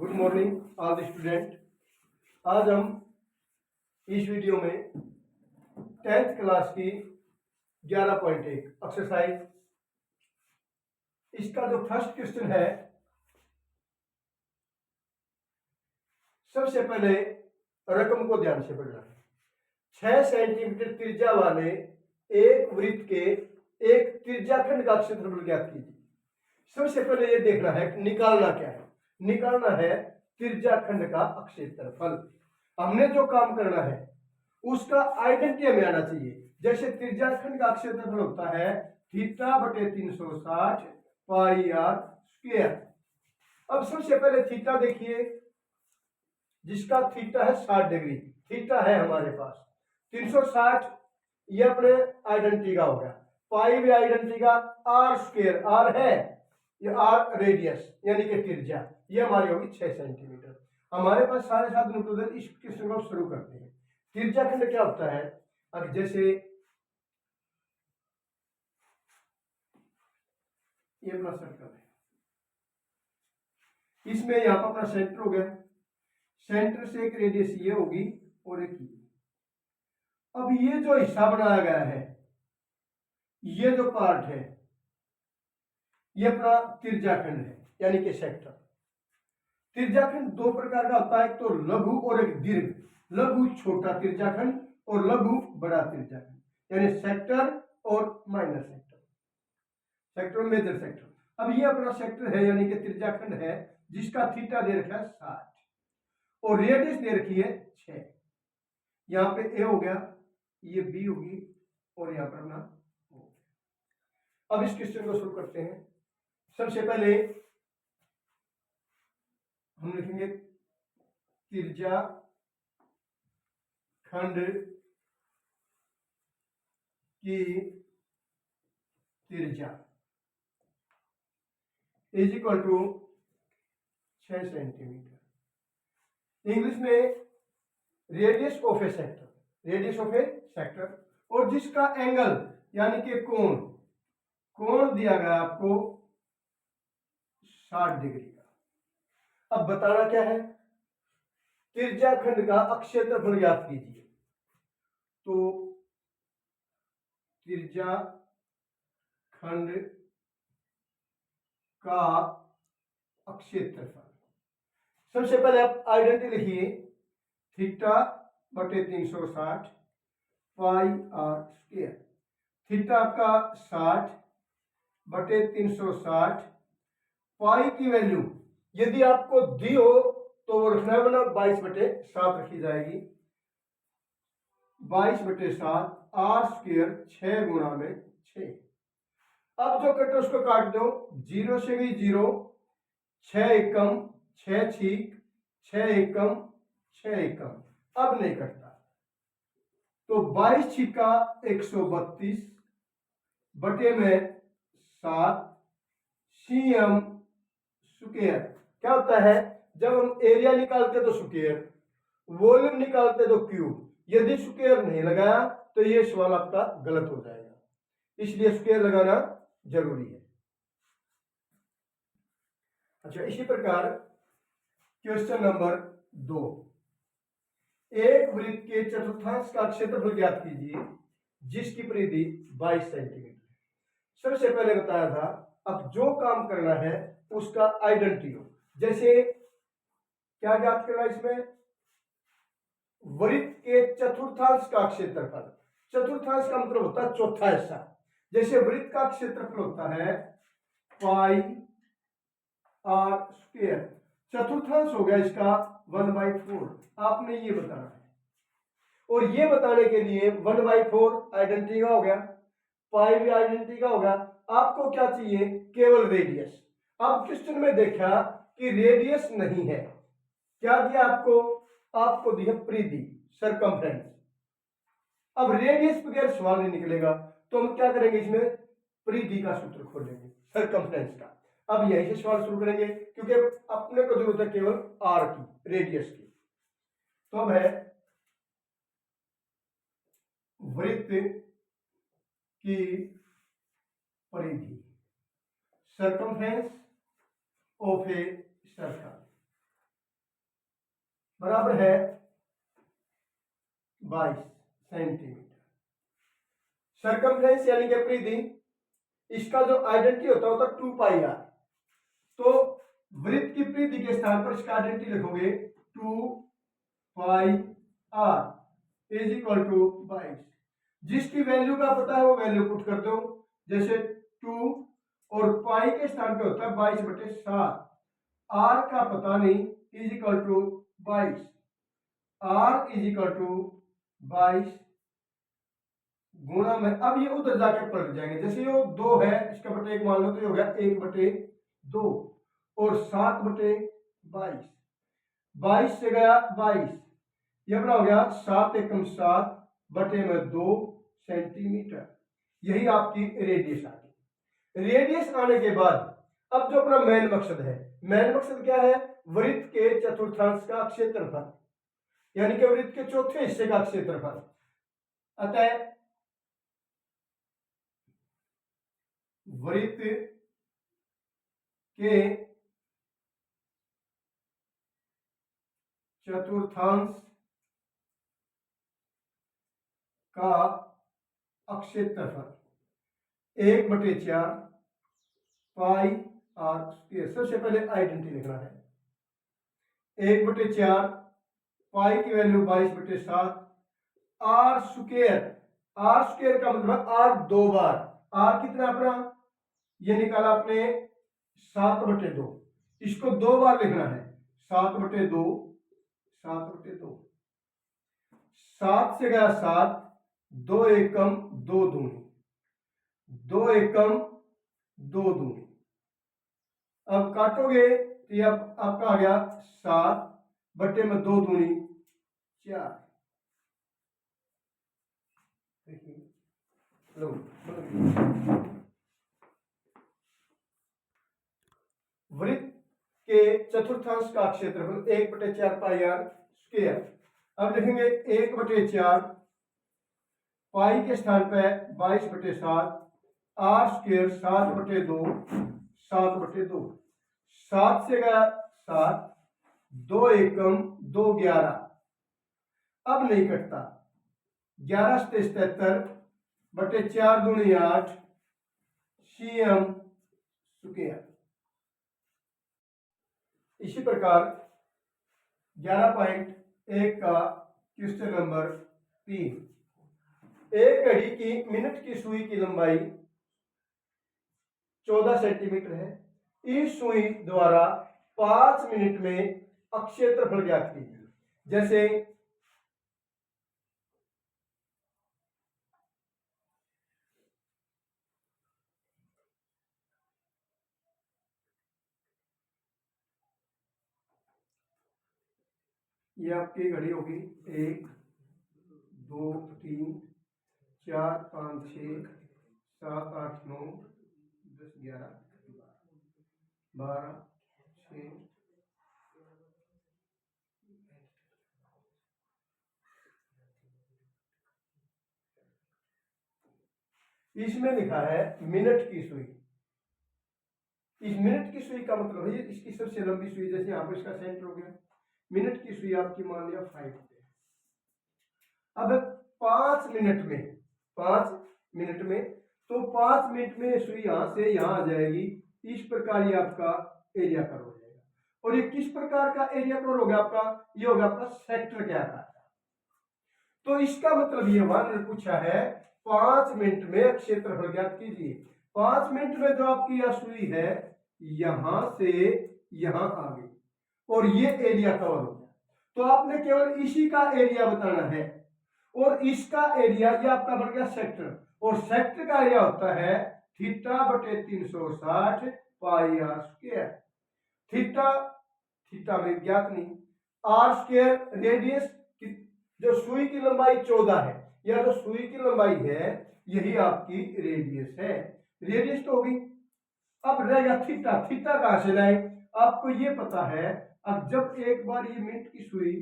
Good morning all the student. आज हम इस वीडियो में 10th क्लास की 11.1 एक्सरसाइज, इसका जो फर्स्ट क्वेश्चन है, सबसे पहले रकम को ध्यान से पढ़ना है। 6 सेंटीमीटर त्रिज्या वाले एक वृत्त के एक त्रिज्याखंड का क्षेत्रफल ज्ञात कीजिए। सबसे पहले ये देखना है निकालना क्या है। निकालना है त्रिज्याखंड का क्षेत्रफल। हमने जो काम करना है उसका आइडेंटिटी में आना चाहिए। जैसे त्रिज्याखंड का क्षेत्रफल होता है थीटा बटे 360 पाई आर स्क्वायर। अब सबसे पहले थीटा देखिए, जिसका थीटा है 60 डिग्री। थीटा है हमारे पास 360, ये अपने आइडेंटिटी का हो गया। पाई भी आइडेंटिटी का, आर स्क्वायर, आर है ये, आर रेडियस यानी कि त्रिज्या, ये हमारी होगी 6 सेंटीमीटर। हमारे पास सारे साधन उपलब्ध है। इस क्वेश्चन को शुरू करते हैं। त्रिज्याखंड क्या होता है? अब जैसे ये अपना सर्कल है, इसमें यहां पर अपना सेंटर हो गया। सेंटर से एक रेडियस ये होगी और एक ये। अब ये जो हिस्सा बनाया गया है, ये जो पार्ट है, ये अपना त्रिज्याखंड है यानी कि सेक्टर। त्रिज्याखंड दो प्रकार का होता है, एक तो लघु और एक दीर्घ। लघु छोटा त्रिज्याखंड और लघु बड़ा त्रिज्याखंड, यानी सेक्टर और माइनर सेक्टर, सेक्टर और मेजर सेक्टर। अब ये अपना सेक्टर है यानी कि त्रिज्याखंड है, जिसका थीटा दे रखा है 60 और रेडियस दे रखी है 6। यहां पे ए हो गया, ये बी होगी और यहां पर अपना हो गया। अब इस क्वेश्चन को शुरू करते हैं। सबसे पहले हम लिखेंगे त्रिज्याखंड की त्रिज्या is equal to 6 centimetre. English में radius of a sector, radius of a sector, और जिसका एंगल यानी कि कोण, कोण दिया गया आपको 60 डिग्री का। अब बताना क्या है? त्रिज्याखंड का क्षेत्रफल ज्ञात कीजिए। तो त्रिज्याखंड का क्षेत्रफल, सबसे पहले आप आइडेंटिटी लिखिए, थीटा बटे 360 पाई आर स्क्वायर। थीटा आपका 60 बटे 360, पाई की वैल्यू यदि आपको दी हो तो वो रखना है, वरना 22/7 रखी जाएगी। 22/7 आर स्क्वायर 6 गुणा में 6। अब जो कटे उसको काट दो, 0 से भी 0, 6 एकम 6 छीक, 6 एकम 6 एकम, अब नहीं कटता। तो 22 छिका 132 बटे में 7 सीएम स्क्वायर। क्या होता है? जब हम एरिया निकालते तो स्क्वायर, वॉल्यूम निकालते तो क्यूब। यदि स्क्वायर नहीं लगाया तो ये सवाल आपका गलत हो जाएगा, इसलिए स्क्वायर लगाना जरूरी है। अच्छा, इसी प्रकार क्वेश्चन नंबर 2, एक वृत्त के चतुर्थांश का क्षेत्रफल ज्ञात कीजिए जिसकी परिधि 22 सेंटीमीटर। सबसे पहले बताया था, अब जो काम करना है उसका आइडेंटिटी हो। जैसे क्या ज्ञात करना इसमें? वृत्त के चतुर्थांश का क्षेत्रफल। चतुर्थांश का मतलब होता है चौथा हिस्सा। जैसे वृत्त का क्षेत्रफल होता है पाई आर स्क्वायर, चतुर्थांश हो गया इसका 1/4। आपने ये बताना है, और ये बताने के लिए 1/4 आइडेंटिटी का हो गया, पाई भी आइडेंटिटी का हो गया। आपको क्या चाहिए? केवल रेडियस। अब क्वेश्चन में देखा कि रेडियस नहीं है, क्या दिया आपको? आपको दिया परिधि, सरकमफ्रेंस। अब रेडियस बगैर सवाल नहीं निकलेगा, तो हम क्या करेंगे? इसमें परिधि का सूत्र खोलेंगे, सरकमफ्रेंस का। अब यहीं से सवाल शुरू करेंगे, क्योंकि अपने को जरूरत है केवल आर की, रेडियस की। तो अब है वृत्त की परिधि, सरकमफ्रेंस ऑफ ए सर्कल। बराबर है 22 सेंटीमीटर। सरकमफ्रेंस यानी कि परिधि, इसका जो आइडेंटिटी होता है 2 पाई आर। तो वृत्त की परिधि के स्थान पर इसका आइडेंटिटी लिखोगे 2 पाई आर इज इक्वल टू 22। जिसकी वैल्यू का पता है वो वैल्यू पुट कर दो, जैसे 2 और पाई के स्थान पे होता है 22/7। आर का पता नहीं, is equal to 22। R is equal to 22 गुणा में, अब ये उधर जाके पलट जाएंगे, जैसे ये 2 है इसका बटे 1 मान लो तो ये हो गया 1/2 और 7/22। 22 से गया 22, ये अपना हो गया 7 एकम 7 बटे में 2 सेंटीमीटर। यही आपकी रेडियस आ गई। रेडियस आने के बाद अब जो अपना मेन मकसद है, मेन मकसद क्या है? वृत्त के चतुर्थांश का क्षेत्रफल, यानी कि वृत्त के चौथे हिस्से का क्षेत्रफल। अतः वृत्त के चतुर्थांश का क्षेत्रफल 1/4 पाई आर स्क्वायर। सबसे पहले आइडेंटिटी लिखना है। 1/4 पाई की value 22/7 R square. R square का मतलब आर 2 बार। आर कितना अपना ये निकाला आपने 7/2, इसको 2 बार लिखना है। 7/2 7/2, 7 से गया 7, 2 एकम 2 दूनी, 2 एकम 2 दूनी। अब काटोगे तो ये आपका आ गया 7 बटे में 2 दूनी 4। वृत्त के चतुर्थांश का क्षेत्रफल 1/4 पाई आर स्क्वायर। अब लिखेंगे 1/4 पाई के स्थान पे 22/7 आर स्क्वायर 7/2 7/2। 7 से गया 7, 2 एकम 2 11। अब नहीं कटता, 11 से 77 बटे 4 दूनी 8 cm स्क्वायर। इसी प्रकार 11.1 का क्वेश्चन नंबर 3। एक घड़ी की मिनट की सुई की लंबाई 14 सेंटीमीटर है। इस सुई द्वारा 5 मिनट में क्षेत्रफल ज्ञात कीजिए। जैसे ये आपकी घड़ी होगी 1 2 3 4 5 6 7 8 9 10 11 12 6। इसमें लिखा है मिनट की सुई। इस मिनट की सुई का मतलब है इसकी सबसे लंबी सुई, जैसे यहाँ पर इसका सेंटर हो गया। मिनट की सुई आपकी मान लिया 5 पे। अब 5 मिनट में, 5 मिनट में, तो 5 मिनट में सुई यहां से यहां आ जाएगी। इस प्रकार ये आपका एरिया कवर हो जाएगा। और ये किस प्रकार का एरिया कवर होगा आपका? ये होगा आपका सेक्टर के आकार का। तो इसका मतलब ये वन पूछा है 5 मिनट में क्षेत्रफल ज्ञात कीजिए। 5 मिनट में जो आपकी यह सुई है यहां से यहां आ गई और ये एरिया कवर हो गया। तो आपने केवल इसी का एरिया बताना है और इसका एरिया ये आपका बन गया सेक्टर। और सेक्टर का एरिया होता है θ/360 पाई आर स्क्वायर। थीटा में ज्ञात नहीं, आर स्क्वायर रेडियस, जो सुई की लंबाई 14 है, या जो सुई की लंबाई है यही आपकी रेडियस है। रेडियस तो होगी। अब रहेगा थीटा। थीटा कहां से लाए? आपको ये पता है, अब जब एक बार ये मिनट की सुई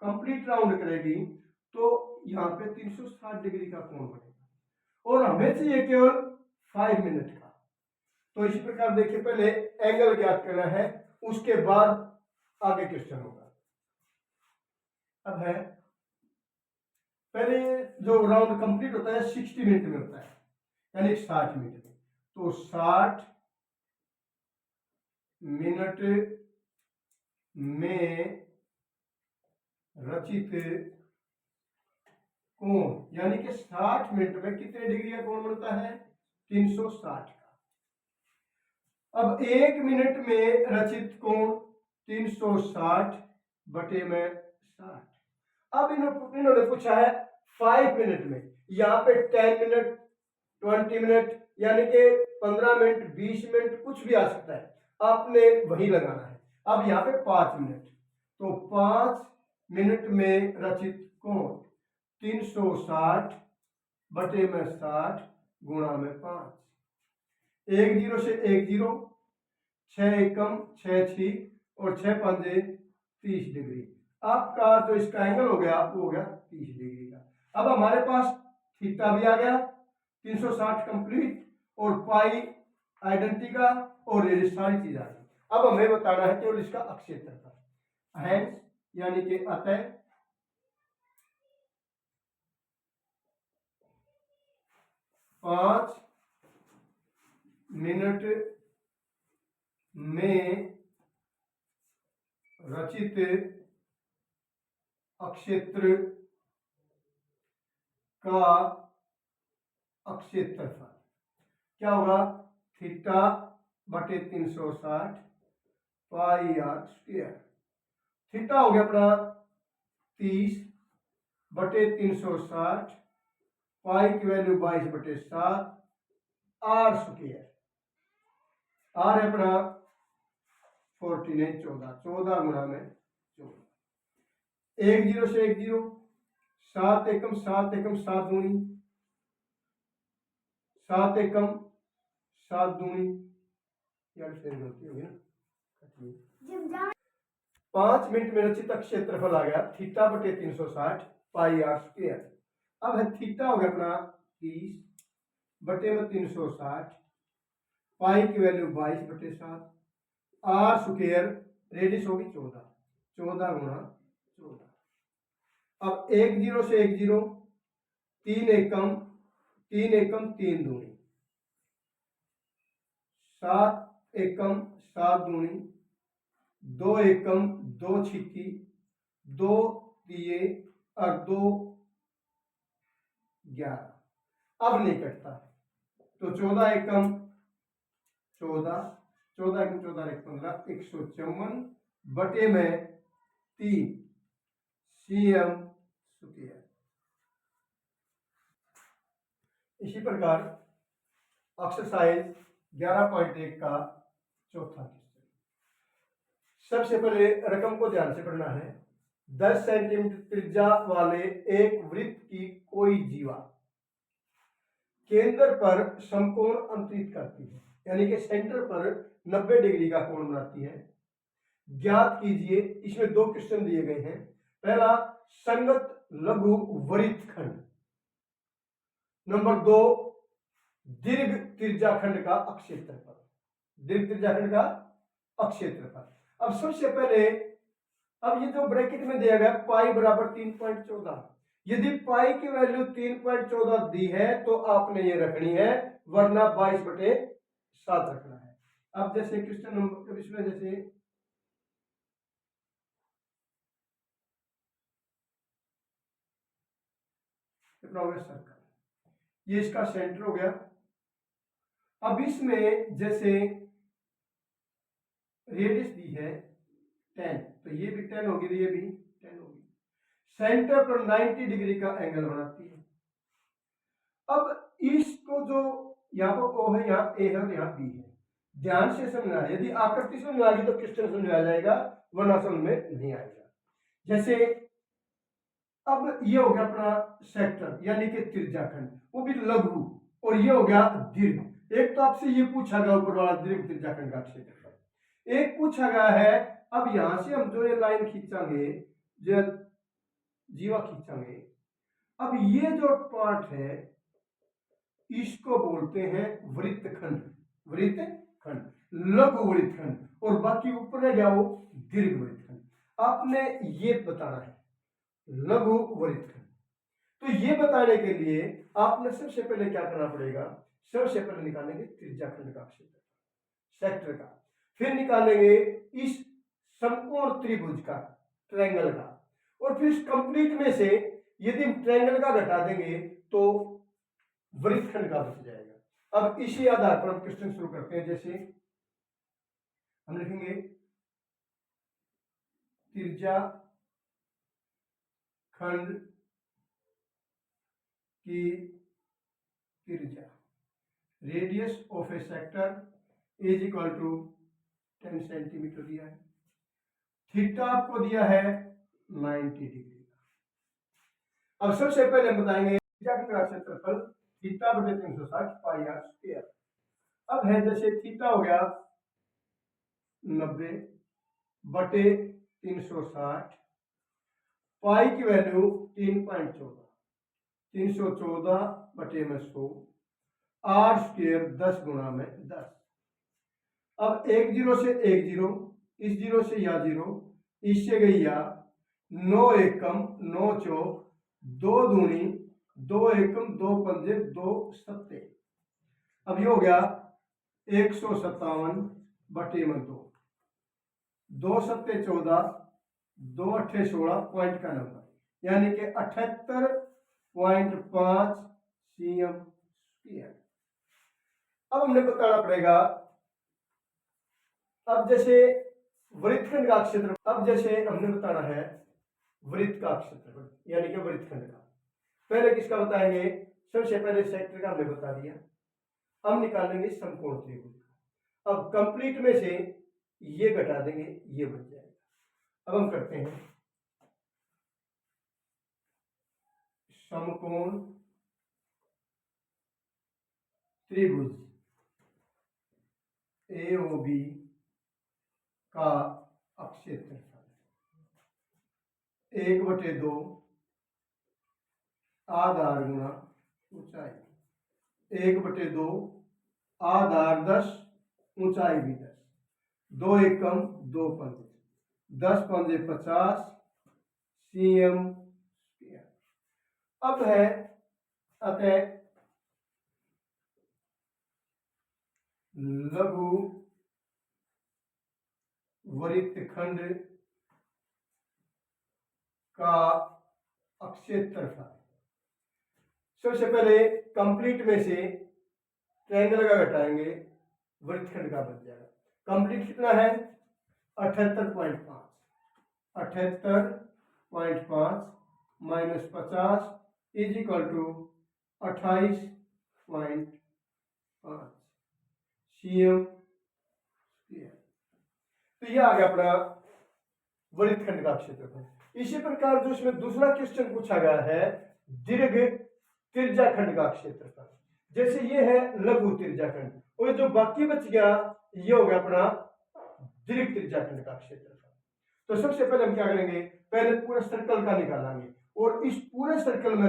कंप्लीट राउंड करेगी तो यहाँ पे 360 डिग्री का कोण बनेगा और हमें चाहिए केवल 5 मिनट का। तो इसी प्रकार देखिए, पहले एंगल ज्ञात करना है, उसके बाद आगे क्वेश्चन होगा। अब है पहले जो राउंड कंप्लीट होता है 60 मिनट में होता है, यानी 60 मिनट में। तो 60 मिनट में रचित कोण, यानी कि 60 मिनट में कितने डिग्री का कोण बनता है? 360 का। अब 1 मिनट में रचित कोण 360 बटे में 60। अब इन्होंने पूछा है 5 मिनट में, यहाँ पे 10 मिनट 20 मिनट यानी कि 15 मिनट 20 मिनट कुछ भी आ सकता है, आपने वही लगाना है। अब यहाँ पे 5 मिनट, तो 5 मिनट में रचित कोण 360 बटे में 60 गुणा में 5। 1 0 से 1 0, 6 एकम 6 6 और 6 पंजे 30 डिग्री। आपका जो इसका एंगल हो गया वो हो गया 30 डिग्री का। अब हमारे पास थीटा भी आ गया 360 कंप्लीट और पाई आइडेंटिटी का और ये सारी चीज आ गई। अब हमें बताना है केवल इसका अक्षेत्रफल, हैंस यानी कि अतः 5 मिनट में रचित अक्षेत्र का अक्षेत्रफल क्या होगा? थीटा बटे 360 पाई आर स्क्वायर। थीटा हो गया अपना 30 बटे 360, पाई की वैल्यू 22 बटे 7 आर स्क्वायर। आर है अपना 14 14 गुणा में 14। 1 0 से 1 0, 7 एकम 7 एकम 7 दूनी, 7 एकम 7 दूनी, यार फिर गलती हो गई ना। 5 मिनट में रचित क्षेत्रफल आ गया थीटा बटे 360 पाई आर स्क्वायर। अब है थीटा हो गया अपना 30 बटे में 360, पाई की वैल्यू 22 बटे 7, आर स्क्वायर रेडियस होगी 14 14 गुणा 14। अब 1 0 से 1 0, 3 एकम 3 दूनी, 7 एकम 7 दूनी, 2 एकम 2 छिक्की, 2 दिए और 2 11। अब नहीं कटता तो 14 एकम 14, 14 एकम 14 एक 15, 154 बटे में 3 सीएम स्क्वायर। इसी प्रकार एक्सरसाइज 11.1 का चौथा क्वेश्चन। सबसे पहले रकम को ध्यान से पढ़ना है। 10 सेंटीमीटर त्रिज्या वाले एक वृत्त की कोई जीवा केंद्र पर समकोण अंतरित करती है, यानी कि सेंटर पर 90 डिग्री का कोण बनाती है। ज्ञात कीजिए, इसमें 2 क्वेश्चन दिए गए हैं। पहला संगत लघु वृत्तखंड, नंबर 2 दीर्घ त्रिज्याखंड का अक्षेत्रफल। दीर्घ त्रिज्याखंड का अक्षेत्रफल। अब सबसे पहले अब ये जो ब्रैकेट में दिया गया पाई बराबर 3.14, यदि पाई की वैल्यू 3.14 दी है तो आपने ये रखनी है, वरना 22 बटे 7 रखना है। अब जैसे क्वेश्चन नंबर इसमें जैसे सर्कल, ये इसका सेंटर हो गया। अब इसमें जैसे रेडियस दी है 10, तो ये भी 10 होगी, ये भी 10 होगी। सेंटर पर 90 डिग्री का एंगल बनाती है। अब इसको जो यहाँ पर O है, यहाँ A है और यहाँ B है, ध्यान से समझना है। यदि आकृति समझ आ गई तो क्वेश्चन समझ आ जाएगा, वरना समझ में नहीं आएगा। जैसे अब ये हो गया अपना सेक्टर यानी कि त्रिज्याखंड, वो भी लघु, और ये हो गया दीर्घ। एक तो आपसे ये पूछा गया ऊपर वाला दीर्घ त्रिज्याखंड का क्षेत्रफल, एक पूछा गया है। अब यहां से हम जो ये लाइन खींचांगे, जो जीवा खींचांगे, अब ये जो पार्ट है इसको बोलते हैं वृत्तखंड। वृत्तखंड, लघु वृत्तखंड, और बाकी ऊपर रह गया वो दीर्घ वृत्तखंड। आपने ये बताना है लघु वृत्तखंड। तो ये बताने के लिए आपने सबसे पहले क्या करना पड़ेगा, सबसे पहले निकालेंगे त्रिज्याखंड का क्षेत्र सेक्टर का, फिर निकालेंगे इस समकोण त्रिभुज का, ट्रायंगल का, और फिर इस कंप्लीट में से यदि हम ट्रायंगल का घटा देंगे तो वृत्तखंड का बच जाएगा। अब इसी आधार पर हम क्वेश्चन शुरू करते हैं। जैसे हम लिखेंगे त्रिज्या खंड की त्रिज्या, radius of a sector is equal to 10 centimetre दिया है, थीटा आपको दिया है 90 डिग्री। अब सबसे पहले हम बताएंगे त्रिज्या का क्षेत्रफल थीटा बटे 360 पाई आर स्क्वायर। अब है जैसे थीटा हो गया 90 बटे 360, पाई की वैल्यू 3.14, 314 बटे में 100, आर स्क्वायर 10 गुणा में 10। अब एक जीरो से एक जीरो, इस जीरो से या जीरो, इससे गई या, 9 एकम 9 चौक 2 दूनी 2 एकम 2 पंजे 2 सत्ते। अब ये हो गया 157 बटे में 2, 2 सत्ते 14, 2 अट्ठे 16, पॉइंट का नंबर, यानी कि 78.5 सीएम स्क्वायर। अब हमने बताना पड़ेगा, अब जैसे वृत्तखंड का क्षेत्र, अब जैसे हमने बताना है वृत्त का क्षेत्रफल यानी कि वृत्तखंड का। पहले किसका बताएंगे, सबसे पहले सेक्टर का हमने बता दिया। अब निकालेंगे समकोण त्रिभुज का। अब कंप्लीट में से ये घटा देंगे, ये बच जाएगा। अब हम करते हैं समकोण त्रिभुज AOB का क्षेत्रफल 1/2 आधार गुणा ऊंचाई, 1/2 आधार 10, ऊंचाई भी 10, 2 एकम 2 पंजे, 10 पंजे 50 सीएम स्क्वायर। अब है अतः लघु वृत्तखंड का क्षेत्रफल, सबसे पहले कंप्लीट में से ट्रायंगल का घटाएंगे, वृत्तखंड का बच जाएगा। कंप्लीट कितना है 78.5, 78.5 minus 50 is equal to 28.5 CM square. तो यह आ गया अपना वृत्तखंड का क्षेत्रफल। इसी प्रकार जो इसमें दूसरा क्वेश्चन पूछा गया है दीर्घ त्रिज्याखंड का क्षेत्रफल, जैसे ये है लघु त्रिज्याखंड, और जो बाकी बच गया ये हो गया अपना दीर्घ त्रिज्याखंड का क्षेत्रफल। तो सबसे पहले हम क्या करेंगे, पहले पूरे सर्कल का निकालेंगे, और इस पूरे सर्कल में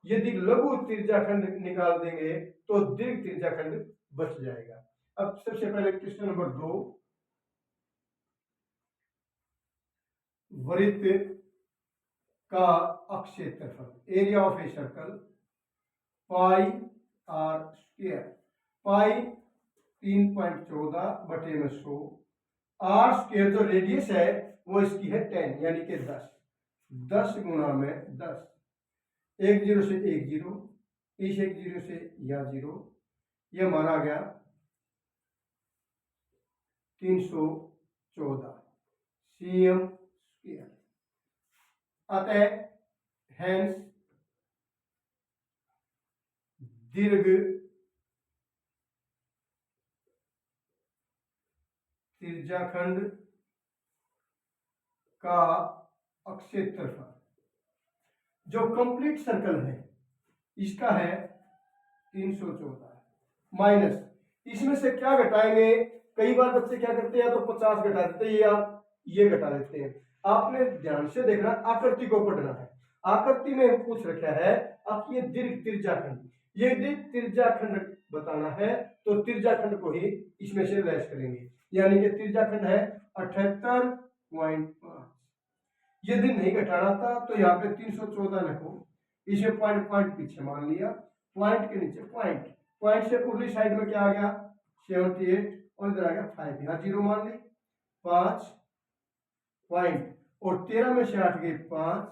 यदि लघु त्रिज्याखंड निकाल देंगे तो दीर्घ त्रिज्याखंड बच जाएगा। अब सबसे पहले क्वेश्चन नंबर 2, वृत्त का क्षेत्रफल area of a circle pi R square, pi 3.14 बटे में 100, आर स्क्वायर जो रेडियस है वो इसकी है 10 यानी कि 10, 10 गुणा में 10, एक जीरो से एक जीरो, इस एक जीरो से या जीरो, ये हमारा आ गया 314 सीएम स्क्वायर। अतः हैंस दीर्घ त्रिज्याखंड का क्षेत्रफल जो कंप्लीट सर्कल है इसका है 314 माइनस, इसमें से क्या घटाएंगे, कई बार बच्चे क्या करते हैं तो 50 घटा देते हैं या ये घटा देते हैं। आपने ध्यान से देखना, आकृति को पढ़ना है। आकृति में पूछ रखा है अब ये दीर्घ त्रिज्याखंड, ये दीर्घ त्रिज्याखंड बताना है तो त्रिज्याखंड को ही इसमें से लेस करेंगे, यानी कि त्रिज्याखंड है 78.5, यदि नहीं घटाना था तो यहाँ पे 314 लिखो, इसे पॉइंट पॉइंट पीछे मान लिया, पॉइंट के नीचे पॉइंट, पॉइंट से उर्ली साइड में क्या आ गया 78 और इधर आ गया 5, यहाँ 0 मान ली, 5 पॉइंट और 13 में से 8 गए 5,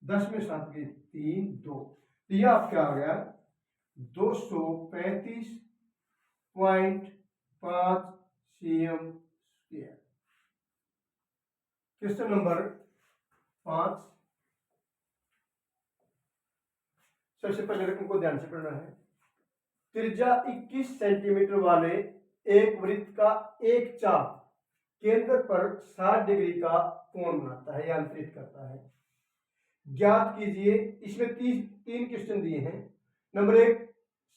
10 में 7 गए 3 2, तो यह आपका आ गया 235.5 cm स्क्वायर। क्वेश्चन नंबर 5, सबसे पहले रकम को ध्यान से पढ़ना है। त्रिज्या 21 सेंटीमीटर वाले एक वृत्त का एक चाप केंद्र पर 60 डिग्री का कोण बनाता है या अंतरित करता है। ज्ञात कीजिए, इसमें तीन क्वेश्चन दिए हैं। नंबर 1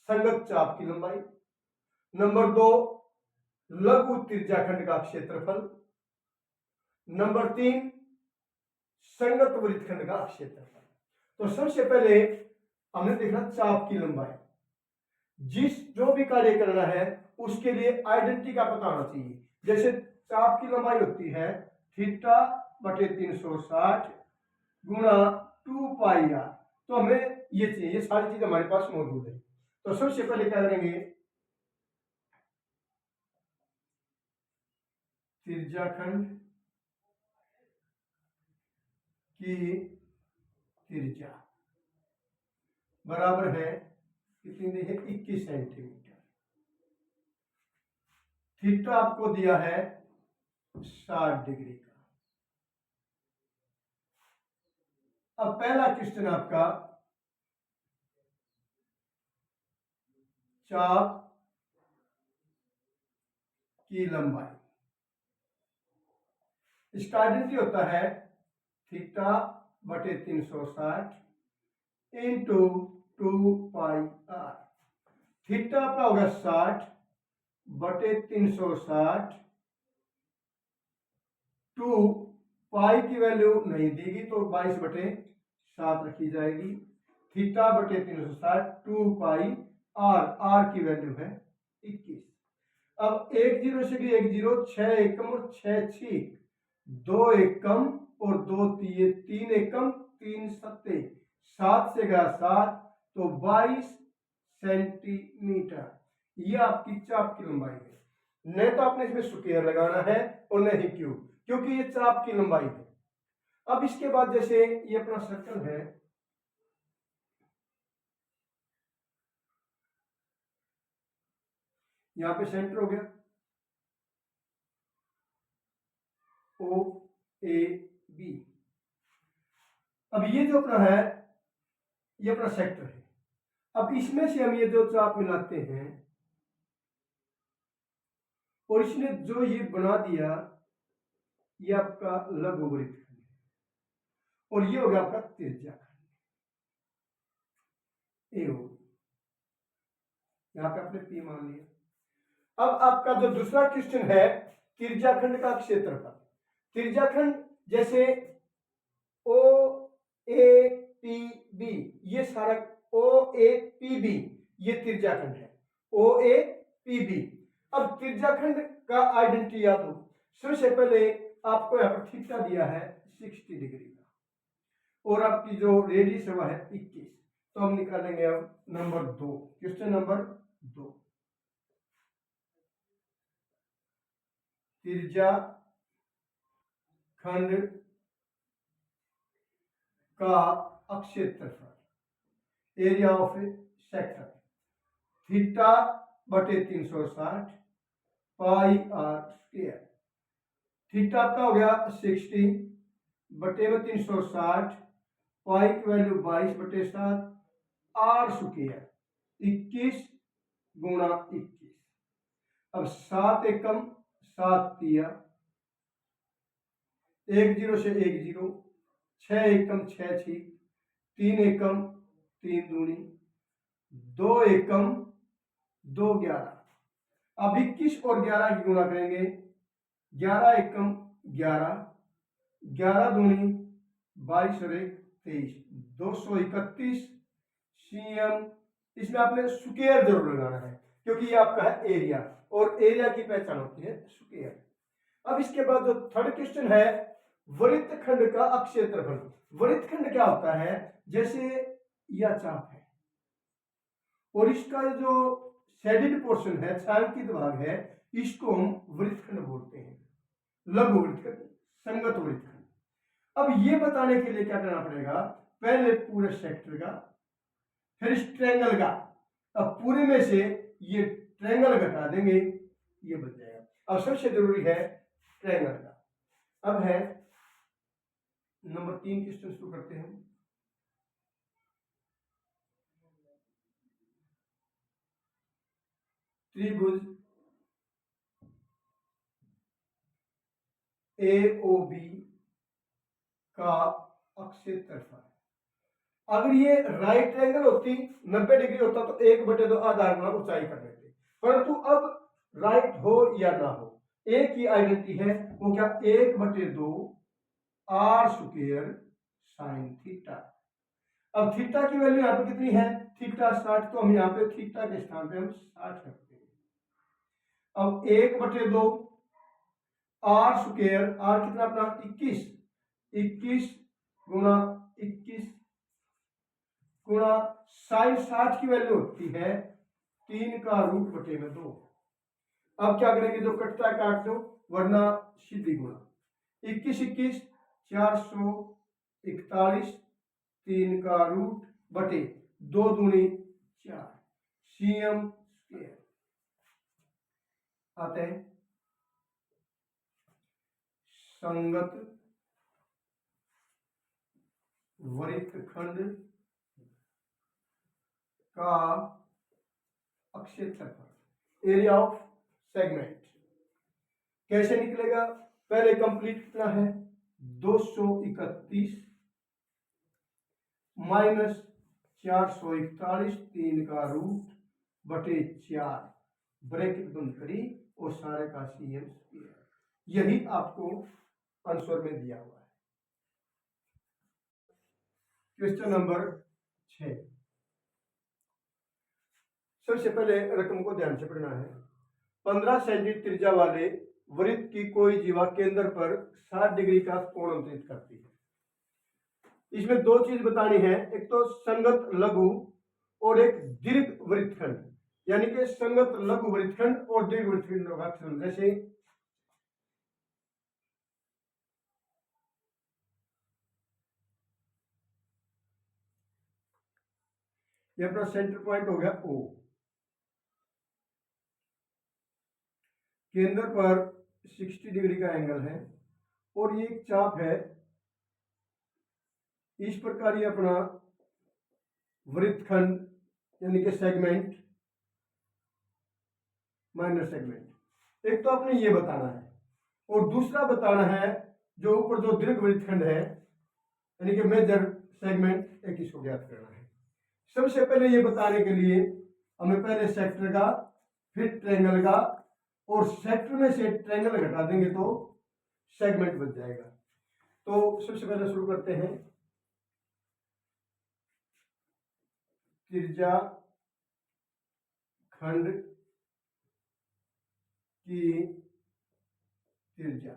संगत चाप की लंबाई, नंबर 2 लघु त्रिज्याखंड का क्षेत्रफल, नंबर 3 संगत वृत्तखंड का क्षेत्रफल। तो सबसे पहले हमने देखना चाप की लंबाई। जो भी कार्य करना है उसके लिए आइडेंटिटी का पता होना चाहिए। जैसे चाप की लंबाई होती है थीटा बटे 360 गुणा 2 पाई आर, तो हमें ये चाहिए, ये सारी चीज हमारे पास मौजूद है। तो सबसे पहले क्या करेंगे, त्रिज्याखंड की त्रिज्या बराबर है कितनी दी है 21 सेंटीमीटर, थीटा आपको दिया है 60 डिग्री का। अब पहला क्वेश्चन आपका चाप की लंबाई, इसका आइडेंटिटी होता है थीटा बटे 360 इंटू 2 पाई आर। थीटा का होगा 60 बटे 360, 2 पाई की वैल्यू नहीं देगी तो 22 बटे 7 रखी जाएगी। थीटा बटे 360 2 पाई आर, आर की वैल्यू है 21। अब 1 0 से 1 0, 6 एकम और 6 छीक, 2 एकम और 2 3 एकम 3 सत्ते, 7 से गया 7 तो 22 सेंटीमीटर। ये आपकी चाप की लंबाई है। नहीं तो आपने इसमें स्क्वायर लगाना है और नहीं क्यूब, क्योंकि ये चाप की लंबाई है। अब इसके बाद जैसे ये अपना सर्कल है, यहां पे सेंटर हो गया ओ ए बी। अब ये जो अपना है ये अपना सेक्टर है। अब इसमें से हम ये जो चाप मिलाते हैं और इसने जो ये बना दिया ये आपका लघु वृत्तखंड है और ये हो गया आपका त्रिज्याखंड ए हो, यहां पे आपने पी मान लिया। अब आपका जो दूसरा क्वेश्चन है त्रिज्याखंड का क्षेत्रफल। त्रिज्याखंड जैसे ओ ए पी बी, ये सारा ओ ए पी बी ये त्रिज्याखंड है, ओ ए पी बी। अब त्रिज्याखंड का आइडेंटिटी याद हो, सबसे पहले आपको यहाँ पर थीटा दिया है 60 डिग्री का और आपकी जो रेडियस है वह है 21। तो हम निकालेंगे अब नंबर 2, क्वेश्चन नंबर 2, त्रिज्याखंड का क्षेत्रफल, एरिया ऑफ सेक्टर, थीटा बटे 360 पाई आर स्क्वायर। थीटा का हो गया 60 बटे में 360, पाई की वैल्यू 22 बटे 7, आर स्क्वायर 21 गुणा 21। अब 7 एकम 7 तिया, 1 0 से 1 0, 6 एकम 6 छी, 3 एकम 3 दूनी, 2 एकम 2 11। अब 21 और 11 की गुणा करेंगे, 11 एकम 11, 11 दूनी 22 और 1 23, 231 सीएम। इसमें आपने स्क्वायर जरूर लगाना है क्योंकि ये आपका है एरिया और एरिया की पहचान होती है स्क्वायर। अब इसके बाद जो थर्ड क्वेश्चन है वृत्तखंड का अक्षेत्रफल। वृत्तखंड क्या होता है, जैसे यह चाप है और इसका जो शेडेड पोर्शन है, छायांकित भाग है, इसको हम वृत्तखंड बोलते हैं, लघु वृत्तखंड, संगत वृत्तखंड। अब ये बताने के लिए क्या करना पड़ेगा, पहले पूरे सेक्टर का, फिर इस ट्रायंगल का। अब पूरे में से ये ट्रायंगल घटा देंगे, ये बच जाएगा। अब सबसे जरूरी है ट्रायंगल का। अब है नंबर 3 क्वेश्चन शुरू करते हैं। त्रिभुज AOB का अक्षेत्रफल, अगर ये राइट एंगल होती 90 डिग्री होता तो 1/2 आधार गुना ऊंचाई कर लेते, परंतु अब राइट हो या ना हो, एक ही आइडेंटिटी है, वो क्या, 1/2 आर स्क्वायर साइन थीटा। अब थीटा की वैल्यू यहाँ पे कितनी है, थीटा 60, तो हम यहाँ पे थीटा के स्थान पे हम 60 रखते हैं। अब 1/2 आर स्क्वायर, आर कितना अपना 21 गुना 21 गुणा साइन 60 की वैल्यू होती है 3 का रूट बटे में 2। अब क्या करेंगे, जो कटता है काट दो, वरना सीधी गुणा 21 441, 3 का रूट बटे 2 दूनी 4 cm स्क्वायर आते हैं। संगत वृत्तखंड का अक्षेत्रफल, एरिया ऑफ सेगमेंट, कैसे निकलेगा, पहले कंप्लीट कितना है, 231 माइनस 441, 3 का रूट बटे 4, ब्रैकेट बंद करी और सारे का cm स्क्वायर। यही आपको आंसर में दिया हुआ है। क्वेश्चन नंबर 6, सबसे पहले रकम को ध्यान से पढ़ना है। 15 सेंटीमीटर त्रिज्या वाले वृत्त की कोई जीवा केंद्र पर 60 डिग्री का कोण अंतरित करती है। इसमें दो चीज बतानी है, एक तो संगत लघु और एक दीर्घ वृत्तखंड, यानी कि संगत लघु वृत्तखंड और दीर्घ वृत्तखंड का अक्षर। जैसे ये अपना सेंटर पॉइंट हो गया O, केंद्र पर 60 डिग्री का एंगल है और ये एक चाप है, इस प्रकार ये अपना वृत्तखंड यानी कि सेगमेंट, माइनर सेगमेंट। एक तो आपने ये बताना है और दूसरा बताना है जो ऊपर जो दीर्घ वृत्तखंड है यानी कि मेजर सेगमेंट, एक इसको ज्ञात करना है। सबसे पहले ये बताने के लिए हमें पहले सेक्टर का, फिर ट्रायंगल का, और सेक्टर में से ट्रायंगल घटा देंगे तो सेगमेंट बच जाएगा। तो सबसे पहले शुरू करते हैं। त्रिज्या खंड की त्रिज्या,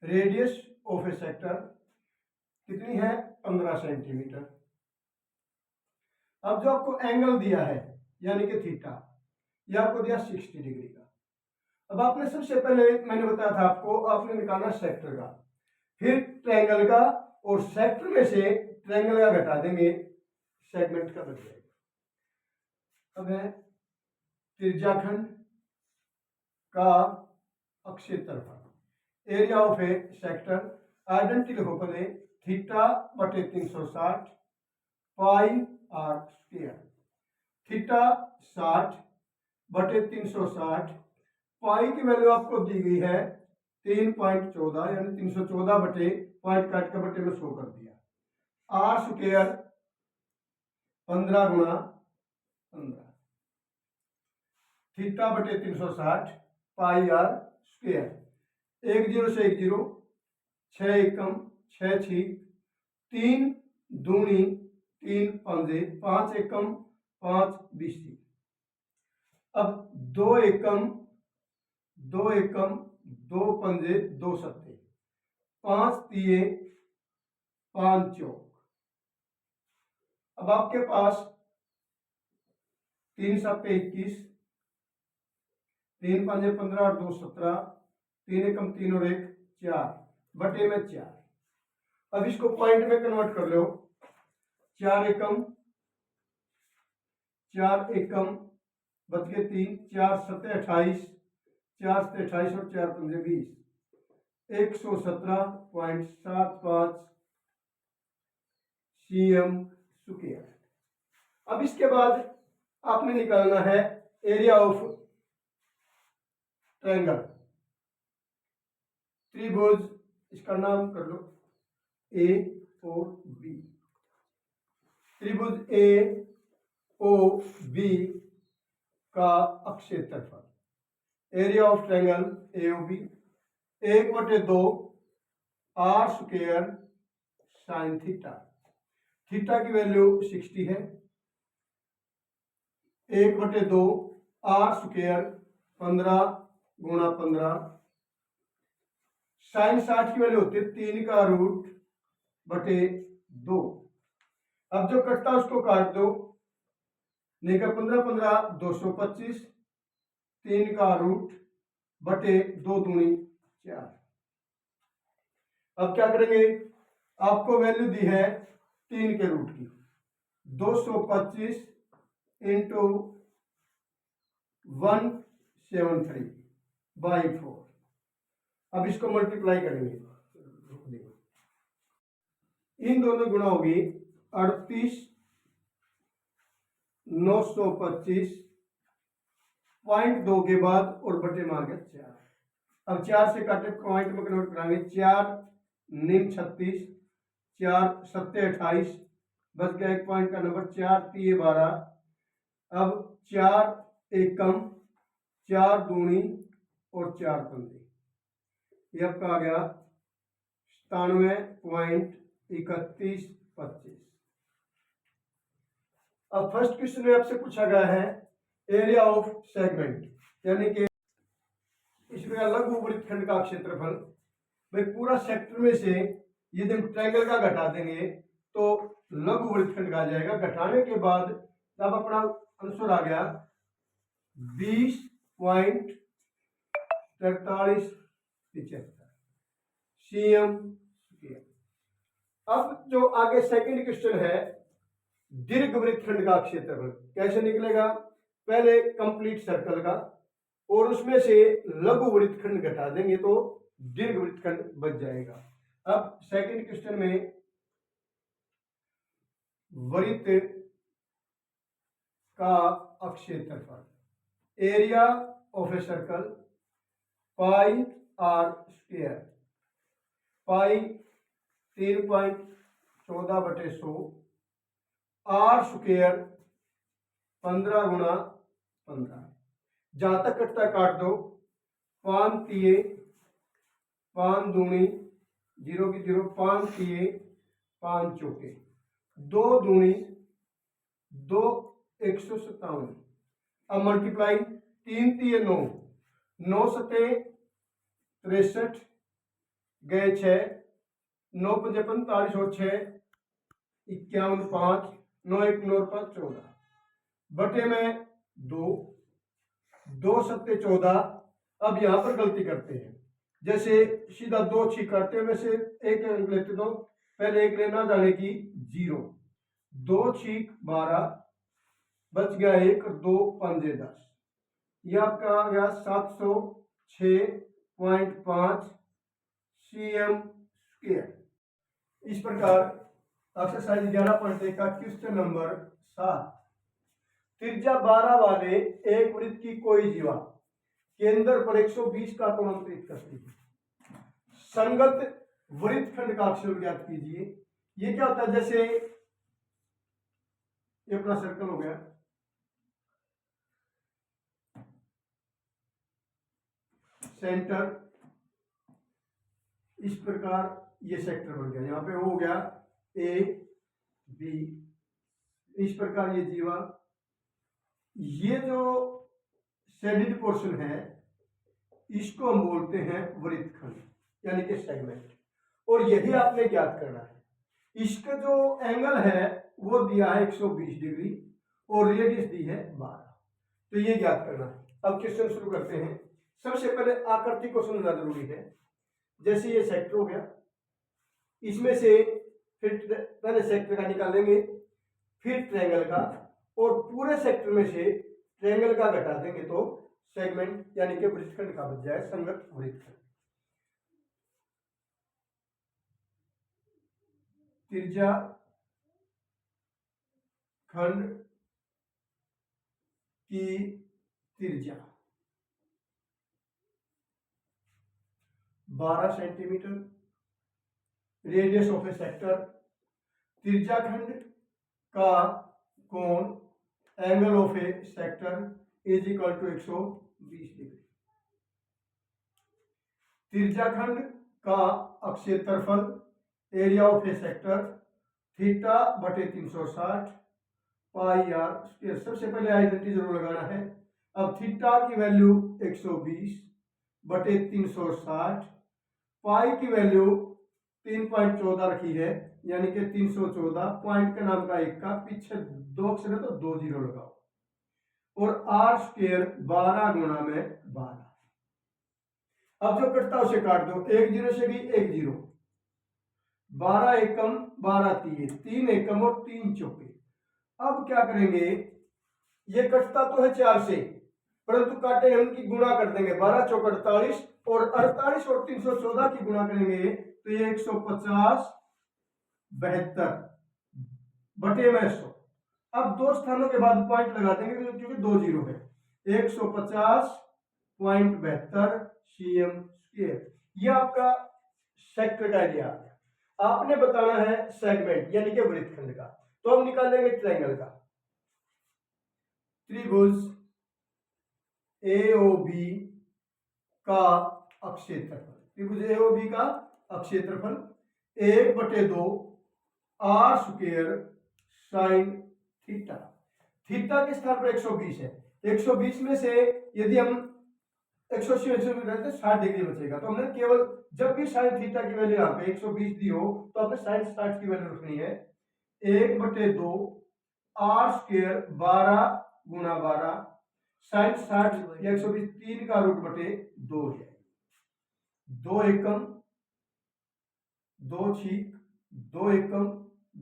रेडियस ऑफ ए सेक्टर कितनी है, 15 सेंटीमीटर। अब जो आपको एंगल दिया है यानी कि थीटा, ये आपको दिया 60 डिग्री का। अब आपने सबसे पहले, मैंने बताया था आपको, आपने निकालना सेक्टर का, फिर ट्रायंगल का, और सेक्टर में से ट्रायंगल का घटा देंगे, सेगमेंट का बच जाएगा। अब है त्रिज्याखंड का अक्षेत्रफल, area of a sector. Identity लिखो पहले, थीटा बटे 360 पाई आर स्क्वायर। थीटा 60 बटे 360, पाई की वैल्यू आपको दी गई है 3.14, यानी 314 बटे पॉइंट काट के बटे में 100 कर दिया। आर स्क्वायर 15 गुणा 15, थीटा बटे 360 पाई आर स्क्वायर। 1 0 से 1 0, 6 एकम 6 6, 3 दूनी 3 पंजे, 5 एकम 5 20। अब 2 एकम 2 एकम 2 पंजे 2 सत्ते, 5 तिये 5 चौक। अब आपके पास 3 सत्ते 21, 3 पंजे 15 और 2 17, 3 एकम 3 और 1 4 बटे में 4। अब इसको पॉइंट में कन्वर्ट कर लो। 4 एकम बच गए 3, 4 सत्ते 28, 4 सत्ते 28 और 4 पंजे 20, 117.75 cm स्क्वायर। अब इसके बाद आपने निकालना है एरिया ऑफ ट्रायंगल, त्रिभुज। इसका नाम कर लो ए और बी। त्रिभुज ए ओ बी का अक्षेत्रफल, area of triangle A O B 1/2 R square sine theta. Theta की वैल्यू 60 है। 1/2 आर स्क्वायर 15 गुणा 15, साइन 60 की वैल्यू होती है 3 का रूट बटे 2। अब जो कटता है उसको काट दो। निकल 15 15 225, 3 का रूट बटे 2 दूनी 4। अब क्या करेंगे, आपको वैल्यू दी है 3 के रूट की, 225 इंटू 173/4। अब इसको मल्टीप्लाई करेंगे, इन दोनों गुणा होगी 38,925.2 के बाद और बटे मार के 4। अब 4 से काटे पॉइंट में कन्वर्ट कराएंगे। 4 9 36, 4 सत्ते 28, बच गया एक पॉइंट का नंबर, 4 तिये 12। अब 4 एकम 4 दूनी और 4 पंजे, ये आपका आ गया 97.3125। अब फर्स्ट क्वेश्चन में आपसे पूछा गया है एरिया ऑफ सेगमेंट, यानी कि इसमें लघु वृत्तखंड का क्षेत्रफल। भाई पूरा सेक्टर में से यदि हम ट्रायंगल का घटा देंगे तो लघु वृत्तखंड का आ जाएगा। घटाने के बाद तब अपना आंसर आ गया 20.4375 cm स्क्वायर। अब जो आगे सेकंड क्वेश्चन है दीर्घ वृत्तखंड का क्षेत्रफल कैसे निकलेगा। पहले कंप्लीट सर्कल का और उसमें से लघु वृत्तखंड घटा देंगे तो दीर्घ वृत्तखंड बच जाएगा। अब सेकंड क्वेश्चन में वृत्त का क्षेत्रफल, area of a circle pi R square, pi 3.14/100, R square 15 गुणा 15। जहां तक कटता काट दो। 5 तिये 5 दूनी 0 की 0, 5 तिये 5 चौके, 2 दूनी 2 157। अब मल्टीप्लाई 3 तिये 9, 9 सत्ते 63 गए 6, 9 पंजे 45 और 6 51, 5 9 1 9 5 14 बटे में 2, 2 सत्ते 14। अब यहां पर गलती करते हैं, जैसे सीधा 2 छीक करते हैं, वैसे एक अंक लेते दो, पहले एक लेना जाने की 0, 2 छीक 12 बच गया 1, 2 पंजे 10, ये आपका आ गया 706.5 cm स्क्वायर। इस प्रकार एक्सरसाइज 11.1 का क्वेश्चन नंबर 7, त्रिज्या 12 वाले एक वृत्त की कोई जीवा केंद्र पर 120 का कोण अंतरित करती है। संगत वृत्तखंड का क्षेत्रफल ज्ञात कीजिए। ये क्या होता है, जैसे ये अपना सर्कल हो गया, सेंटर इस प्रकार ये सेक्टर बन गया, यहां पे हो गया ए बी, इस प्रकार ये जीवा। ये जो शेडेड पोर्शन है इसको हम बोलते हैं वृत्तखंड यानी कि सेगमेंट। और यही आपने ज्ञात करना है। इसका जो एंगल है वो दिया है 120 डिग्री और रेडियस दी है 12, तो ये ज्ञात करना है। अब क्वेश्चन शुरू करते हैं। सबसे पहले आकृति को समझना जरूरी है। जैसे ये सेक्टर हो गया, इसमें से फिर पहले सेक्टर का निकालेंगे, फिर ट्रायंगल का, और पूरे सेक्टर में से ट्रायंगल का घटा देंगे तो सेगमेंट यानी कि वृत्तखंड का बच जाए संगत वृत्तखंड। त्रिज्या खंड की त्रिज्या 12 centimetre, radius of a sector, त्रिज्या खंड का कोण angle of a sector is equal to 120 degree. त्रिज्या खंड का अक्षेत्रफल area of a sector theta बटे 360 पाई आर स्क्वायर। सबसे पहले आइडेंटिटी जरूर लगाना है। अब थीटा की वैल्यू 120 बटे 360, पाई की वैल्यू 3.14 रखी है, यानी कि 314, पॉइंट का नाम का एक का पीछे 2 अक्षर है तो 2 जीरो लगाओ, और आर स्क्वायर 12 गुणा में 12। अब जो कटता उसे काट दो, 1 जीरो से भी 1 जीरो, 12 एकम 12 तीय, 3 एकम और 3 चौके। अब क्या करेंगे, ये कटता तो है 4 से, परंतु काटे हम की गुणा कर देंगे, 12 चौक 48, और 48 और 314 की गुणा करेंगे तो ये 150 72 बटे में 100। अब दो स्थानों के बाद पॉइंट लगा देंगे क्योंकि 2 जीरो है, 150.72 cm स्क्वायर। ये आपका सेक्टर का एरिया आ गया। आपने बताना है सेगमेंट यानी कि वृत्तखंड का, तो हम निकालेंगे ट्रायंगल का। त्रिभुज AOB का अक्षेत्रफल, त्रिभुज AOB का अक्षेत्रफल 1/2 R square sine theta. Theta के स्थान पर 120 है, 120 में से यदि हम 180 रहते 60 डिग्री बचेगा, तो हमने केवल जब भी साइन थीटा की वैल्यू यहाँ पे 120 दी हो तो आपने साइन 60 की वैल्यू रखनी है। 1/2 आर स्क्वायर 12 गुणा 12 साइन 60 या 120, 3 का रूट बटे 2 है, 2 एकम 2 छीक 2 एकम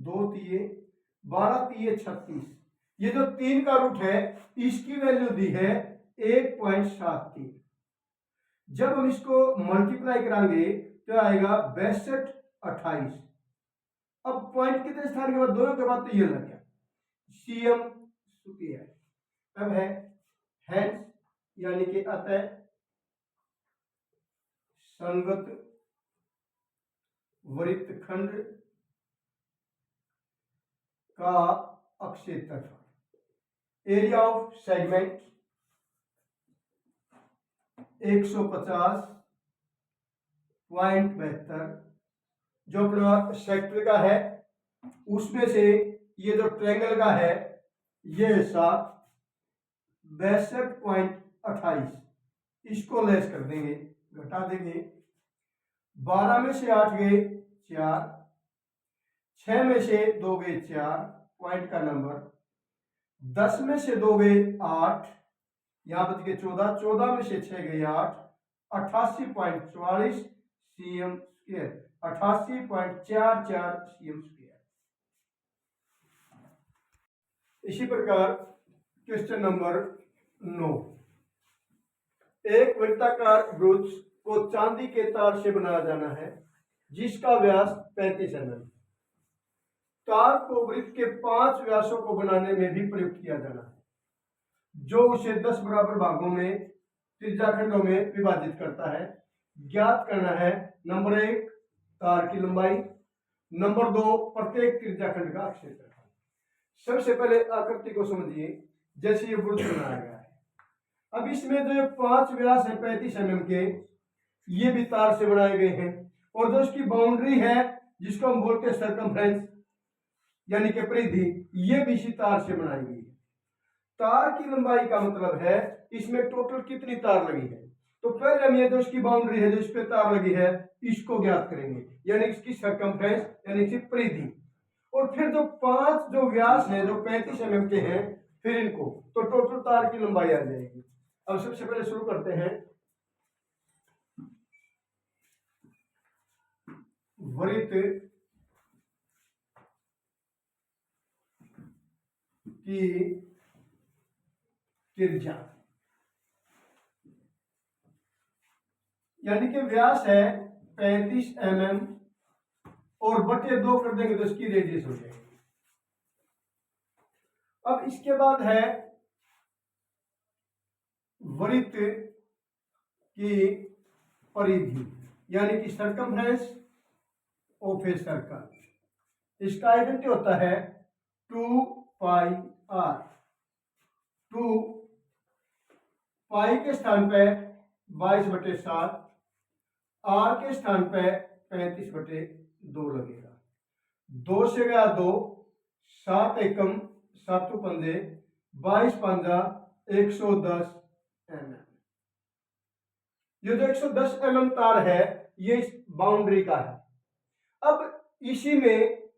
2 तीये 12 तीये 36। ये जो 3 का रूट है इसकी वैल्यू दी है 1.73। जब हम इसको मल्टीप्लाई कराएंगे तो आएगा 62 28। अब पॉइंट कितने स्थान के बाद, दोनों के बाद तो ये लग गया cm स्क्वायर। अब है हेंस यानी कि अतः संगत वृत्तखंड का अक्षेत्रफल, एरिया ऑफ सेगमेंट 150.72, जो अपना सेक्टर का है उसमें से ये जो ट्रायंगल का है ये हिस्सा 62.28, इसको लेस कर देंगे, घटा देंगे। 12 में से 8 गए 4, 6 में से 2 गए 4, पॉइंट का नंबर, 10 में से 2 गए 8, यहां बच गए 14, 14 में से 6 गए 8, 88.44 cm स्क्वायर, 88.44 cm स्क्वायर। इसी प्रकार क्वेश्चन नंबर 9, एक वृत्ताकार वृत्त को चांदी के तार से बनाया जाना है जिसका व्यास 35 mm। तार को वृत्त के 5 व्यासों को बनाने में भी प्रयुक्त किया जाना है, जो उसे 10 बराबर भागों में त्रिज्याखंडों में विभाजित करता है। ज्ञात करना है नंबर 1 तार की लंबाई, नंबर 2 प्रत्येक त्रिज्याखंड का क्षेत्रफल। सबसे पहले आकृति को समझिए। जैसे ये वृत्त बनाया गया है, अब इसमें जो 5 व्यास है 35 mm के, ये भी तार से बनाए गए हैं, और जो इसकी बाउंड्री है जिसको हम बोलते हैं सर्कमफ्रेंस यानी कि परिधि, ये भी इसी तार से बनाई गई है। तार की लंबाई का मतलब है इसमें टोटल कितनी तार लगी है। तो पहले हम ये जो इसकी बाउंड्री है, जो इस पे तार लगी है, इसको ज्ञात करेंगे, यानी इसकी सरकमफ्रेंस यानी इसकी परिधि। और फिर जो 5 जो व्यास है जो 35 mm के हैं, फिर इनको, तो टोटल तार की लंबाई आ जाएगी। अब सबसे पहले शुरू करते हैं वृत्त की त्रिज्या, यानी कि व्यास है 35 mm और बटे 2 कर देंगे तो इसकी रेडियस हो जाएगी। अब इसके बाद है वृत्त की परिधि, यानी कि सरकमफ्रेंस ऑफ ए सर्कल। इसका आइडेंटिटी होता है 2 पाई r। 2 पाई के स्थान पे 22/7, r के स्थान पे 35/2 लगेगा। 2 से गया 2, 7 एकम 7 पंजे 22 पंजा 110 mm। ये जो 110 mm तार है ये इस बाउंड्री का है। अब इसी में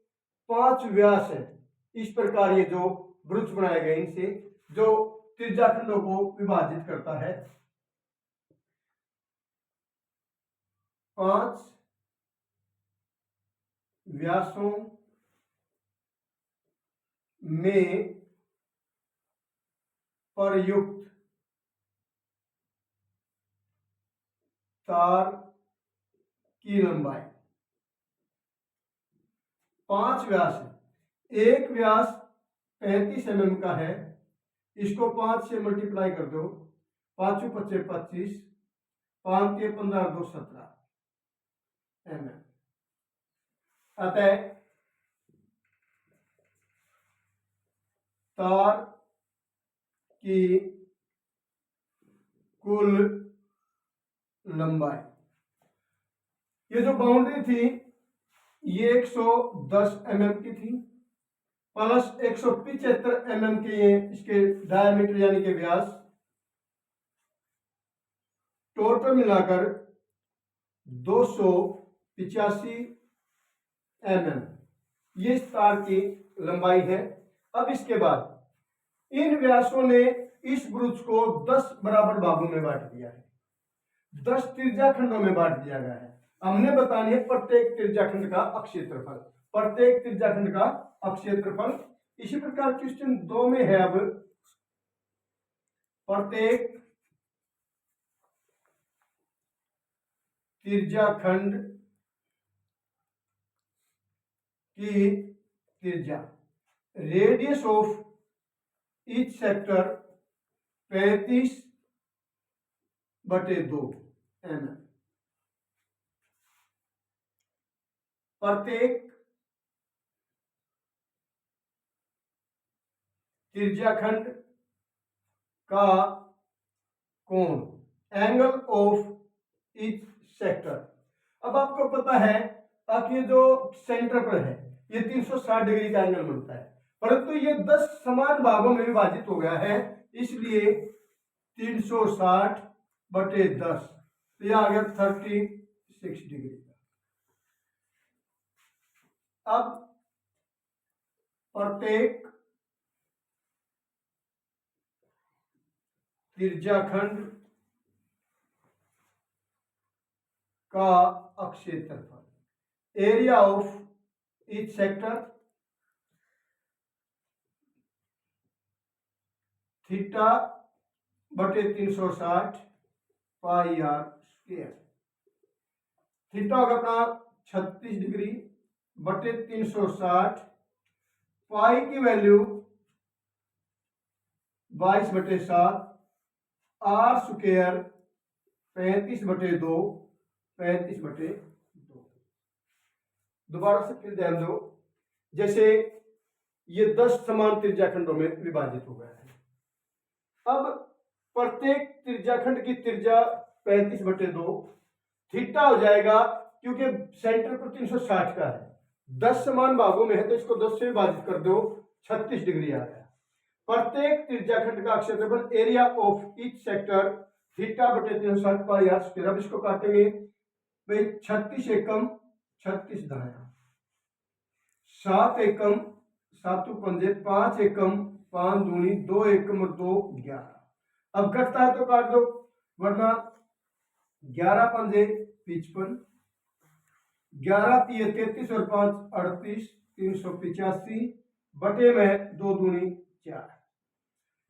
5 व्यास है, इस प्रकार ये जो वृत्त बनाए गए इनसे जो त्रिज्याखंडों को विभाजित करता है। 5 व्यासों में प्रयुक्त तार की लंबाई। 5 व्यास है, एक व्यास 35 mm का है, इसको 5 से मल्टीप्लाई कर दो, 5 × 5 = 25, 5 के 15 2 17 mm। अतः तार की कुल लंबाई, ये जो बाउंड्री थी ये 110 mm की थी, प्लस 175 mm के ये इसके डायमीटर यानी कि व्यास, टोटल मिलाकर 285 mm ये इस तार की लंबाई है। अब इसके बाद इन व्यासों ने इस वृत्त को 10 बराबर भागों में बांट दिया है, 10 त्रिज्याखंडों में बांट दिया गया है। हमने बतानी है प्रत्येक त्रिज्याखंड का अक्षेत्रफल, प्रत्येक त्रिज्याखंड का अक्षेत्रफल। इसी प्रकार क्वेश्चन 2 में है, अब प्रत्येक त्रिज्याखंड की त्रिज्या, radius of each sector 35/2 mm। प्रत्येक त्रिज्याखंड का कोण, एंगल ऑफ ईच सेक्टर। अब आपको पता है कि ये जो सेंटर पर है ये 360 डिग्री का एंगल बनता है, परंतु ये 10 समान भागों में विभाजित हो गया है, इसलिए 360/10 तो यह आ गया 36 डिग्री। अब प्रत्येक त्रिज्याखंड का अक्षेत्रफल, area of each sector, θ/360 pi r square. Theta होगा अपना 36 डिग्री बटे 360, पाई की वैल्यू 22/7, r स्क्वायर 35/2, 35/2। दोबारा से फिर ध्यान दो, जैसे ये 10 समान त्रिज्याखंडों में विभाजित हो गया है। अब प्रत्येक त्रिज्याखंड की त्रिज्या 35/2, थीटा हो जाएगा क्योंकि सेंटर पर 360 का है, 10 समान भागों में है तो इसको 10 से विभाजित कर दो, 36 डिग्री आ गया। प्रत्येक त्रिज्याखंड का क्षेत्रफल, area of each sector theta बटे 360 पाई आर स्क्वायर। अब इसको काटेंगे भाई, 36 एकम 36 दाया, 7 एकम 7 पंजे 5 एकम 5 दूनी 2 एकम और 2 11। अब घटता है तो काट दो, वरना 11 पंजे 55, 11 तिये 33 और 5 38, 385 बटे में 2 दूनी 4।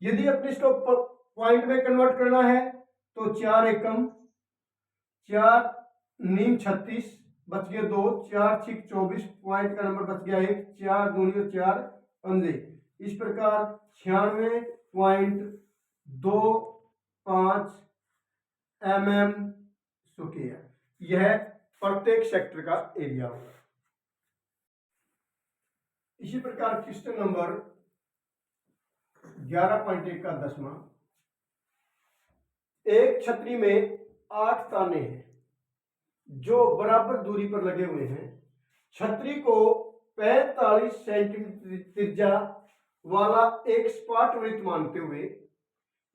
यदि अपने इसको पॉइंट में कन्वर्ट करना है तो 4 एकम 4 नीम 36 बच गए 2, 4 छिक 24, पॉइंट का नंबर बच गया 1, 4 दूनी और 4 पंजे। इस प्रकार 96.25 mm स्क्वायर यह प्रत्येक सेक्टर का एरिया होगा। इसी प्रकार क्वेश्चन नंबर 11.1 का 10वां, एक छतरी में 8 ताने हैं जो बराबर दूरी पर लगे हुए हैं। छतरी को 45 सेंटीमीटर त्रिज्या वाला एक सपाट वृत्त मानते हुए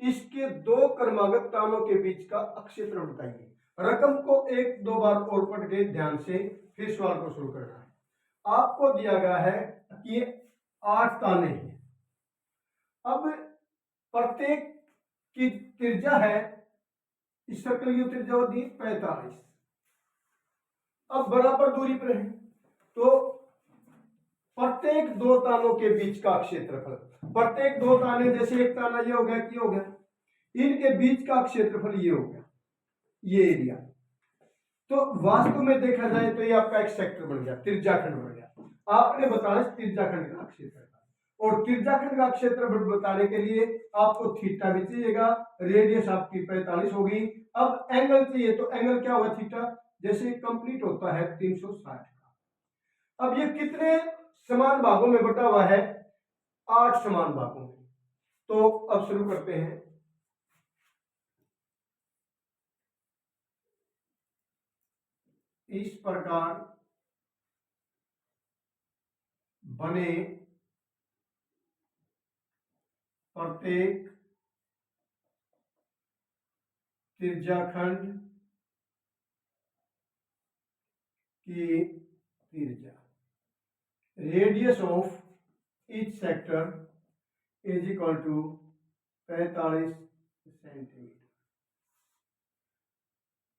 इसके दो क्रमागत तानों के बीच का क्षेत्रफल बताइए। रकम को एक दो बार और पढ़ के ध्यान से फिर सवाल को शुरू करना है। आपको दिया गया है कि 8 ताने हैं। अब प्रत्येक की त्रिज्या है, इस सर्कल की त्रिज्या होती है 45। अब बराबर दूरी पर है तो प्रत्येक दो तानों के बीच का क्षेत्रफल, प्रत्येक दो ताने, जैसे एक ताना ये हो गया कि हो गया, इनके बीच का क्षेत्रफल ये हो गया, ये एरिया। तो वास्तव में देखा जाए तो ये आपका एक सेक्टर बन गया, त्रिज्याखंड बन गया। आपने बताना त्रिज्याखंड का क्षेत्रफल, और त्रिज्याखंड का क्षेत्रफल बताने के लिए आपको थीटा भी चाहिएगा, रेडियस आपकी 45 होगी। अब एंगल चाहिए तो एंगल क्या होगा, थीटा, जैसे कंप्लीट होता है 360 का। अब ये कितने समान भागों में बटा हुआ है, 8 समान भागों में। तो अब शुरू करते हैं। इस प्रकार बने प्रत्येक त्रिज्याखंड की त्रिज्या, radius of each sector is equal to 45 centimetre.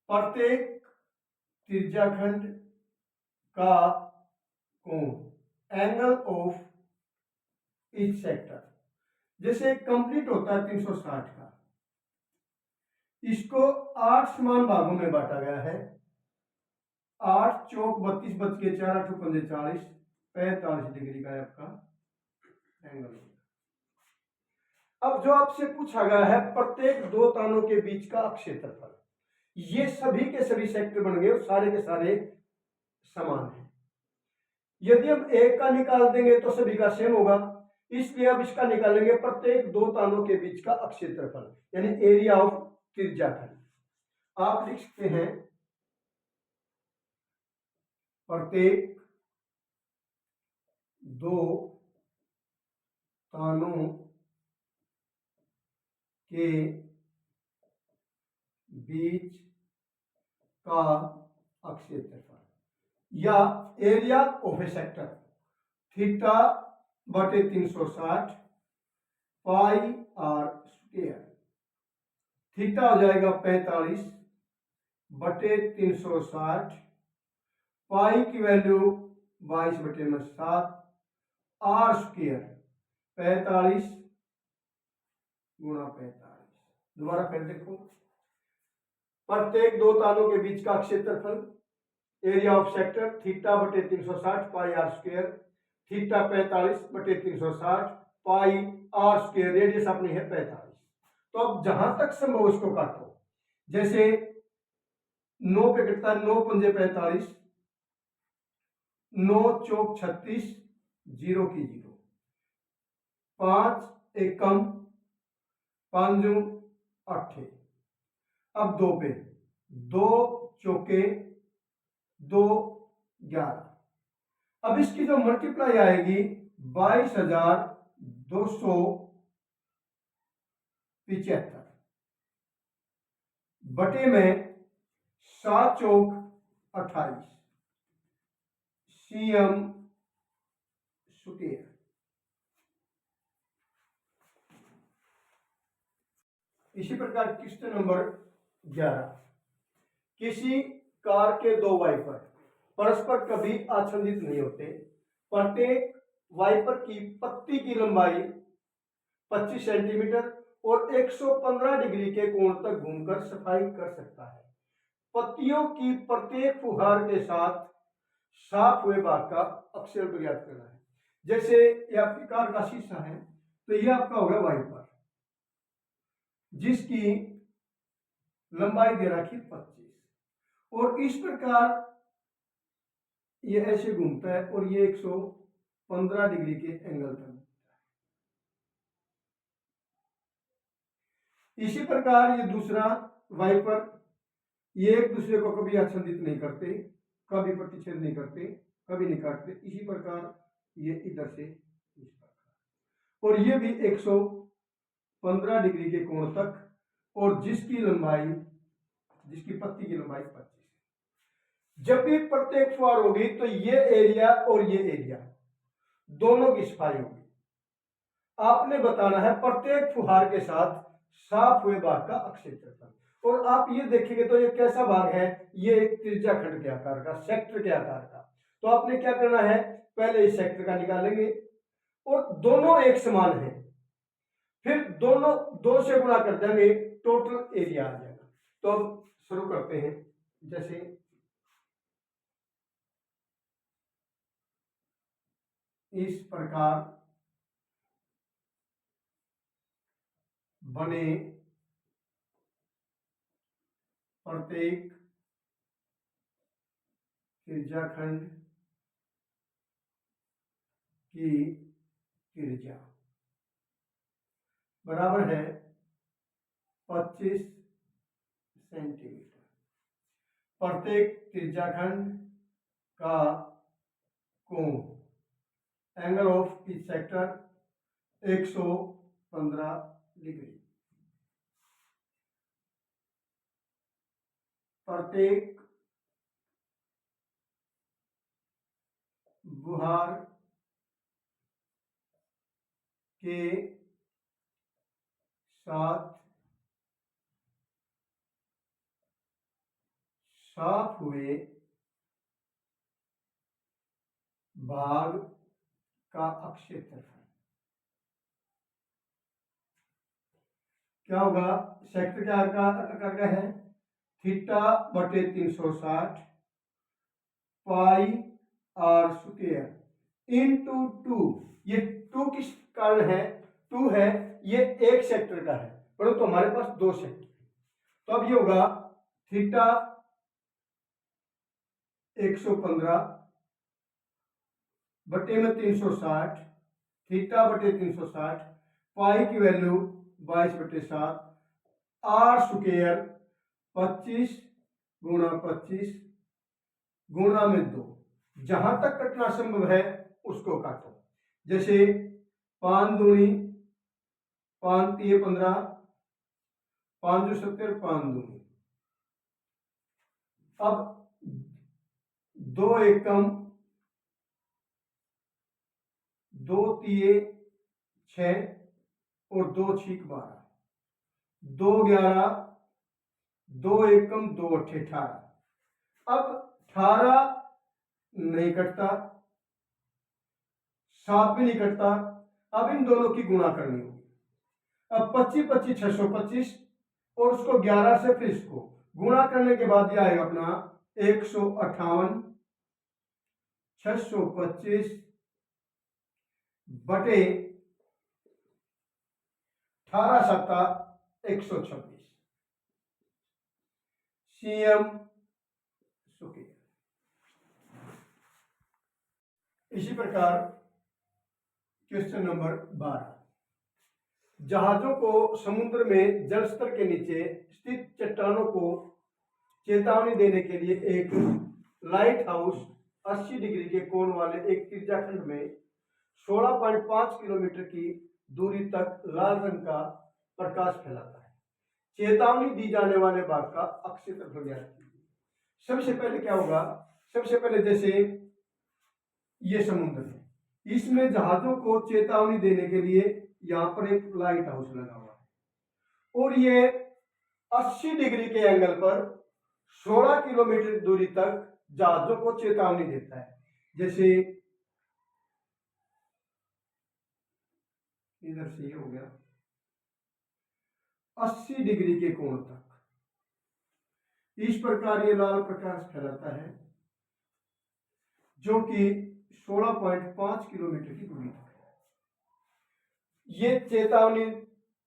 प्रत्येक त्रिज्याखंड का कोण, एंगल ऑफ ईच सेक्टर, जैसे कंप्लीट होता है 360 का, इसको 8 समान भागों में बांटा गया है। 8 चौक 32 बच के 4 8 पंजे 40, 45 डिग्री का है आपका एंगल। अब जो आपसे पूछा गया है प्रत्येक दो तानों के बीच का क्षेत्रफल, ये सभी के सभी सेक्टर बन गए और सारे के सारे समान हैं। यदि हम एक का निकाल देंगे तो सभी का सेम होगा, इसलिए अब इसका निकालेंगे प्रत्येक दो तानों के बीच का क्षेत्रफल, यानी एरिया ऑफ त्रिज्याखंड। आप लिख सकते हैं प्रत्येक दो तानों के बीच का क्षेत्रफल या area of a sector, theta बटे 360 पाई आर स्क्वायर। थीटा हो जाएगा 45 बटे 360, पाई की वैल्यू 22 बटे में 7, आर स्क्वायर 45 गुणा 45। दोबारा फिर देखो, प्रत्येक दो तानों के बीच का क्षेत्रफल, एरिया ऑफ सेक्टर, थीटा बटे 360 पाई आर स्क्वायर, थीटा 45 बटे 360 पाई आर स्क्वायर, रेडियस अपनी है 45। तो अब जहां तक संभव इसको काटो, जैसे 9 पे कटता है, 9 पंजे 45, 9 चौक 36, 0 की 0, 5 एकम 5 8। अब 2 पे 2 चौके 2 11। अब इसकी जो मल्टीप्लाई आएगी 22,275। बटे में 7 चौक 28 सीएम स्क्वायर। इसी प्रकार क्वेश्चन नंबर 11, किसी कार के दो वाइपर परस्पर कभी आच्छादित नहीं होते, प्रत्येक वाइपर की पत्ती की लंबाई 25 सेंटीमीटर और 115 डिग्री के कोण तक घूमकर सफाई कर सकता है। पत्तियों की प्रत्येक फुहार के साथ साफ हुए भाग का अक्षर ज्ञात करना है। जैसे ये आपकी कार का शीशा है, तो ये आपका होगा वाइपर जिसकी लंबाई दे रखी 25, और इस प्रकार ये ऐसे घूमता है और ये 115 डिग्री के एंगल तक। इसी प्रकार ये दूसरा वाइपर, ये एक दूसरे को कभी आच्छादित नहीं करते, कभी प्रतिच्छेद नहीं करते, कभी नहीं काटते। इसी प्रकार ये इधर से इस प्रकार, और ये भी 115 डिग्री के कोण तक, और जिसकी पत्ती की लंबाई 25 है। जब भी प्रत्येक फुहार होगी तो ये एरिया और ये एरिया दोनों की सफाई होगी। आपने बताना है प्रत्येक फुहार के साथ साफ हुए भाग का क्षेत्रफल। और आप ये देखेंगे तो ये कैसा भाग है, ये एक त्रिज्या खंड के आकार का, सेक्टर के आकार का। तो आपने क्या करना है, पहले इस सेक्टर का निकालेंगे और दोनों एक समान है, फिर दोनों 2 से गुणा कर देंगे, टोटल एरिया आ जाएगा। तो अब शुरू करते हैं। जैसे इस प्रकार बने प्रत्येक त्रिज्याखंड की त्रिज्या बराबर है 25 सेंटीमीटर। प्रत्येक त्रिज्याखंड का कोण, angle of each sector 115 degree. प्रत्येक फुहार के साथ साफ हुए भाग का क्षेत्रफल क्या होगा? सेक्टर क्या आकार का है, थीटा बटे 360 पाई आर स्क्वायर इंटू 2। ये 2 किस कारण है? 2 है, ये एक सेक्टर का है, परंतु हमारे पास 2 सेक्टर। तो अब ये होगा थीटा 115 बटे में 360, थीटा बटे 360, पाई की वैल्यू 22/7, आर स्क्वायर 25 गुणा 25 गुणा में 2। जहां तक कटना संभव है उसको काटो। जैसे 5 दूनी 5 तिये 15, 5 दो 70, 5 दूनी। अब 2 एकम 2 तिये 6 और 2 छीक 12, 2 11, 2 एकम 2 अट्ठे 18। अब 18 नहीं कटता, 7 भी नहीं कटता। अब इन दोनों की गुणा करनी होगी। अब 25 25 625 और उसको 11 से फिर इसको गुणा करने के बाद यह आएगा अपना 158 625 बटे 18 सत्ता 126 सीएम स्क्वायर। इसी प्रकार क्वेश्चन नंबर 12, जहाजों को समुद्र में जल स्तर के नीचे स्थित चट्टानों को चेतावनी देने के लिए एक लाइट हाउस 80 डिग्री के कोण वाले एक त्रिज्याखंड में 16.5 किलोमीटर की दूरी तक लाल रंग का प्रकाश फैलाता है। चेतावनी दी जाने वाले भाग का अक्षीय क्षेत्रफल ज्ञात कीजिए। सबसे पहले क्या होगा, सबसे पहले जैसे ये समुद्र है, इसमें जहाजों को चेतावनी देने के लिए यहाँ पर एक लाइट हाउस लगा हुआ है और ये 80 डिग्री के एंगल पर 16 किलोमीटर दूरी तक जहाजों को चेतावनी देता है। जैसे इधर से ये हो गया 80 डिग्री के कोण तक, इस प्रकार ये लाल प्रकाश फैलाता है जो कि 16.5 किलोमीटर की दूरी तक है। ये चेतावनी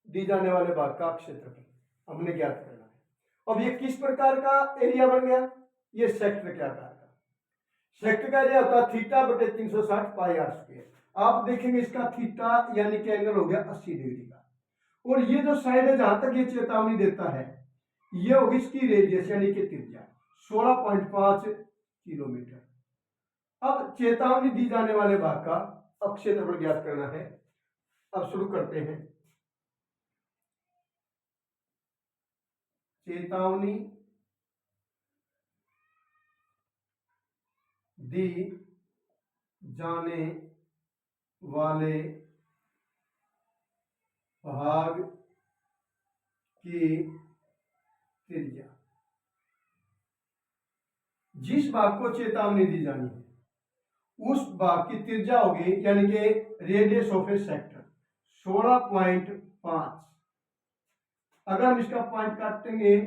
दी जाने वाले भाग का क्षेत्रफल हमने ज्ञात करना है। अब ये किस प्रकार का एरिया बन गया, ये सेक्टर के आकार का। सेक्टर का एरिया होता है थीटा बटे 360 पाई आर स्क्वायर। आप देखेंगे इसका थीटा यानी कि एंगल हो गया 80 डिग्री का, और ये जो साइड है जहां तक ये चेतावनी देता है ये होगी इसकी रेडियस यानी कि त्रिज्या 16.5 किलोमीटर। अब चेतावनी दी जाने वाले भाग का क्षेत्रफल ज्ञात करना है। अब शुरू करते हैं। चेतावनी दी जाने वाले भाग की त्रिज्या, जिस भाग को चेतावनी दी जानी है उस भाग की त्रिज्या होगी यानी कि रेडियस ऑफ ए सेक्टर 16.5। अगर हम इसका पॉइंट काटेंगे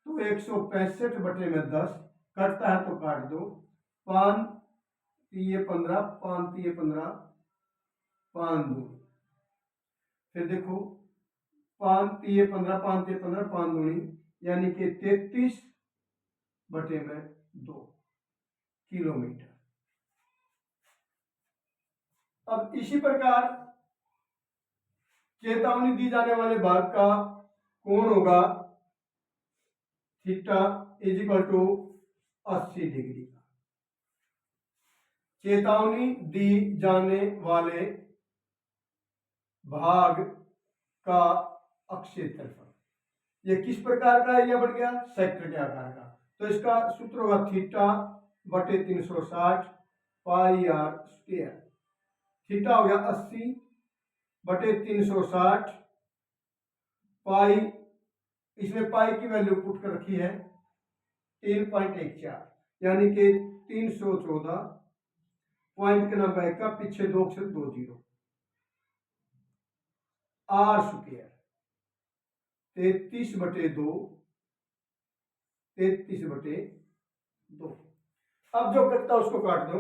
तो 165 बटे में 10 कटता है तो काट दो, 5 3 15, 5 3 15, 5 2, फिर देखो 5 3 15, 5 3 15, 5 दूनी यानी कि 33 बटे में 2 किलोमीटर। अब इसी प्रकार चेतावनी दी जाने वाले भाग का कोण होगा theta is equal to 80 degree का। चेतावनी दी जाने वाले भाग का अक्षीय क्षेत्रफल, ये किस प्रकार का एरिया बन गया, सेक्टर के आकार का। तो इसका सूत्र होगा थीटा बटे 360 पाई आर स्क्वायर। थीटा हो गया 80 बटे 360 पाई, इसमें पाई की वैल्यू पुट कर रखी है 3.14 यानी कि 314 पॉइंट के नंबर का पीछे 2 अक्षर 2 जीरो आर स्क्वायर 33 बटे 2 33 बटे 2। अब जो कटता उसको काट दो,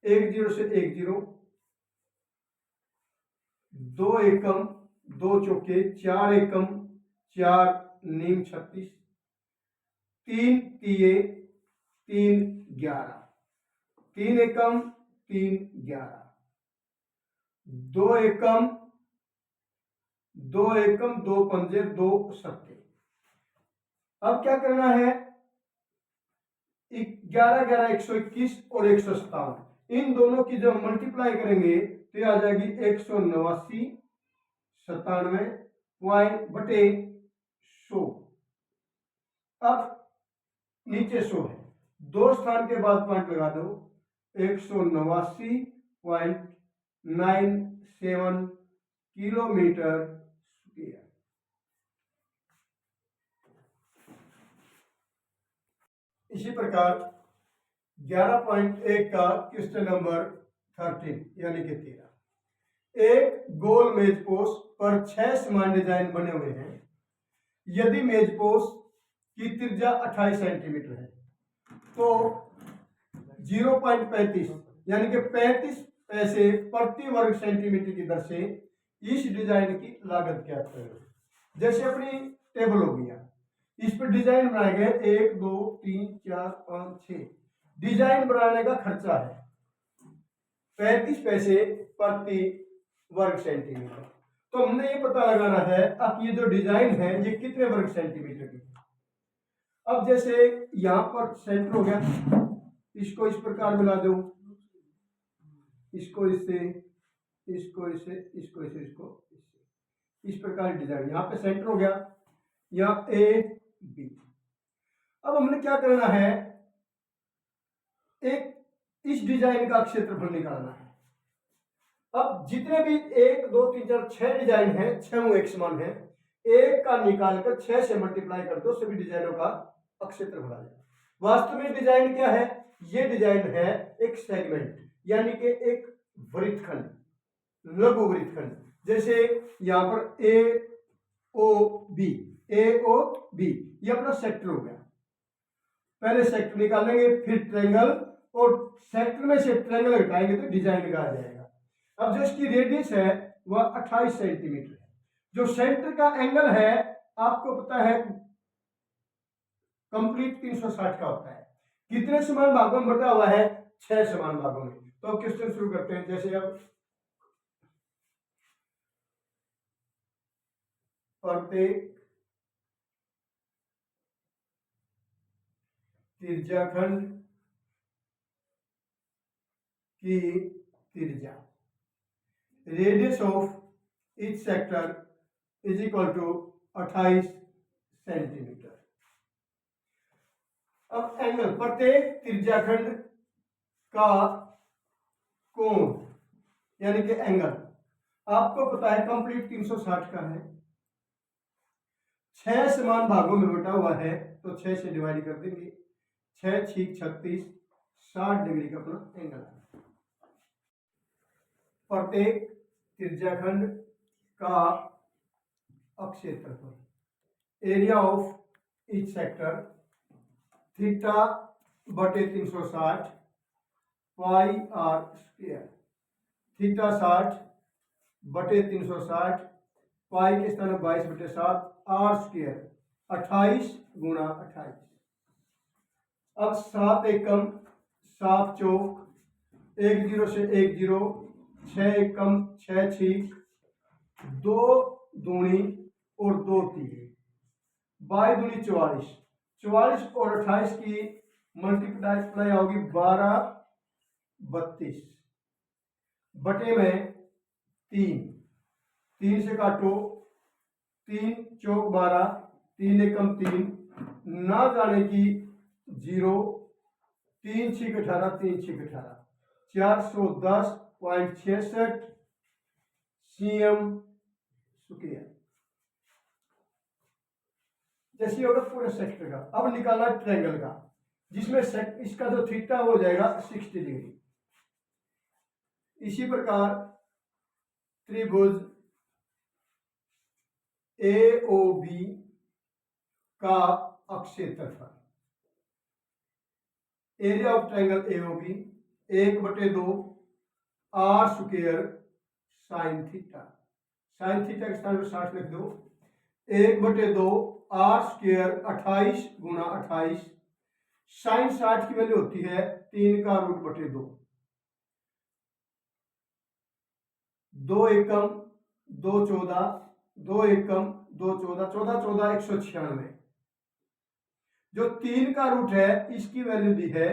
1 जीरो से 1 जीरो, 2 एकम 2 चौके 4 एकम 4 नीम 36, 3 तिये 3 11, 3 एकम 3 11, 2 एकम 2 एकम 2 पंजे 2 सत्ते। अब क्या करना है, 11 11 121 और 157 इन दोनों की जब मल्टीप्लाई करेंगे तो ये आ जाएगी 189 97 पॉइंट बटे 100। अब नीचे 100 है, 2 स्थान के बाद पॉइंट लगा दो, 189.97 किलोमीटर स्क्वायर। इसी प्रकार 11.1 का क्वेश्चन नंबर 13 यानी कि 13। एक गोल मेजपोश पर 6 समान डिजाइन बने हुए हैं। यदि मेजपोश की त्रिज्या 28 सेंटीमीटर है तो 0.35 यानी कि 35 पैसे प्रति वर्ग सेंटीमीटर की दर से इस डिजाइन की लागत क्या करें। जैसे अपनी टेबल हो गया, इस पर डिजाइन बनाए गए 1 2 3 4 5 6, डिजाइन बनाने का खर्चा है 35 पैसे प्रति वर्ग सेंटीमीटर। तो हमने ये पता लगाना है अब ये जो डिजाइन है ये कितने वर्ग सेंटीमीटर की। अब जैसे यहां पर सेंटर हो गया, इसको इस प्रकार मिला दो, इसको इससे, इसको इससे, इसको इससे, इसको इससे, इस प्रकार डिजाइन। यहाँ पे सेंटर हो गया, या ए बी। अब हमने क्या करना है, एक इस डिजाइन का क्षेत्रफल निकालना है। अब जितने भी 1 2 3 4 6 डिजाइन है, 6 एक समान है, एक का निकालकर 6 से मल्टीप्लाई कर दो, सभी डिजाइनों का क्षेत्रफल आ जाएगा। वास्तव में डिजाइन क्या है, ये डिजाइन है एक सेगमेंट, यानी कि एक वृत्तखंड, लघु वृत्तखंड। जैसे यहां पर ए ओ बी, ए ओ बी, ये अपना सेक्टर हो गया। पहले सेक्टर निकालेंगे, फिर ट्रायंगल, और सेक्टर में से ट्रायंगल घटाएंगे तो डिजाइन का आ जाएगा। अब जो इसकी रेडियस है वह 28 सेंटीमीटर है। जो सेंटर का एंगल है आपको पता है कंप्लीट 360 का होता है। कितने समान भागों में बटा हुआ है, 6 समान भागों में। तो अब क्वेश्चन शुरू करते हैं। जैसे अब प्रत्येक त्रिज्याखंड की त्रिज्या, radius of each sector is equal to 28 centimetre. अब एंगल, प्रत्येक त्रिज्याखंड का कोण यानी कि एंगल आपको पता है कंप्लीट 360 का है। 6 समान भागों में बटा हुआ है तो 6 से डिवाइड कर देंगे। 6 6 36, 60 डिग्री का अपना एंगल है। प्रत्येक त्रिज्याखंड का क्षेत्रफल, area of each sector, theta बटे 360 पाई आर स्क्वायर। थीटा 60 बटे 360, पाई के स्थान 22 बटे 7, आर स्क्वायर 28 गुणा 28। अब 7 एकम 7 चौक, 1 0 से 1 0, 6 एकम 6 छीक, 2 दूनी और 2 तीन, 22 दूनी 44, 44 और 28 की मल्टीप्लाई होगी 12 32 बटे में 3, 3 से काटो, 3 चौक 12, 3 एकम 3, ना जाने की 0, 3 छीक 18, 3 छीक 18, 410.66 सीएम स्क्वायर। जैसे होगा पूरे सेक्टर का। अब निकालना ट्रायंगल का, जिसमें इसका जो थीटा हो जाएगा 60 डिग्री। इसी प्रकार त्रिभुज AOB का क्षेत्रफल, area of triangle AOB 1/2 R square sine theta. Sine theta के स्थान पर 60 लिख दो। 1/2 आर स्क्वायर 28 गुणा 28, साइन 60 की वैल्यू होती है 3 का रूट बटे 2, 2 एकम 2 14, 2 एकम 2 14, 14 14 196। जो 3 का रूट है इसकी वैल्यू दी है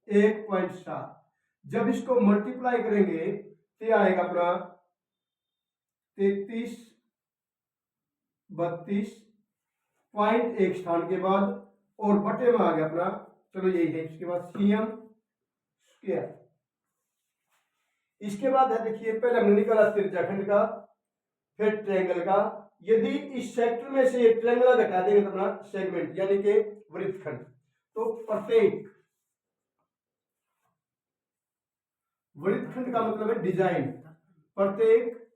1.7। जब इसको मल्टीप्लाई करेंगे तो आएगा अपना 33 32 पॉइंट एक स्थान के बाद, और बटे में आ गया अपना, चलो यही है। इसके बाद सीएम स्क्वायर। इसके बाद है, देखिए पहले हमने निकाला त्रिज्याखंड का, फिर ट्रायंगल का। यदि इस सेक्टर में से ट्रायंगल घटा देंगे तो अपना सेगमेंट यानी कि वृत्तखंड। तो प्रत्येक वृत्तखंड का मतलब है डिजाइन, प्रत्येक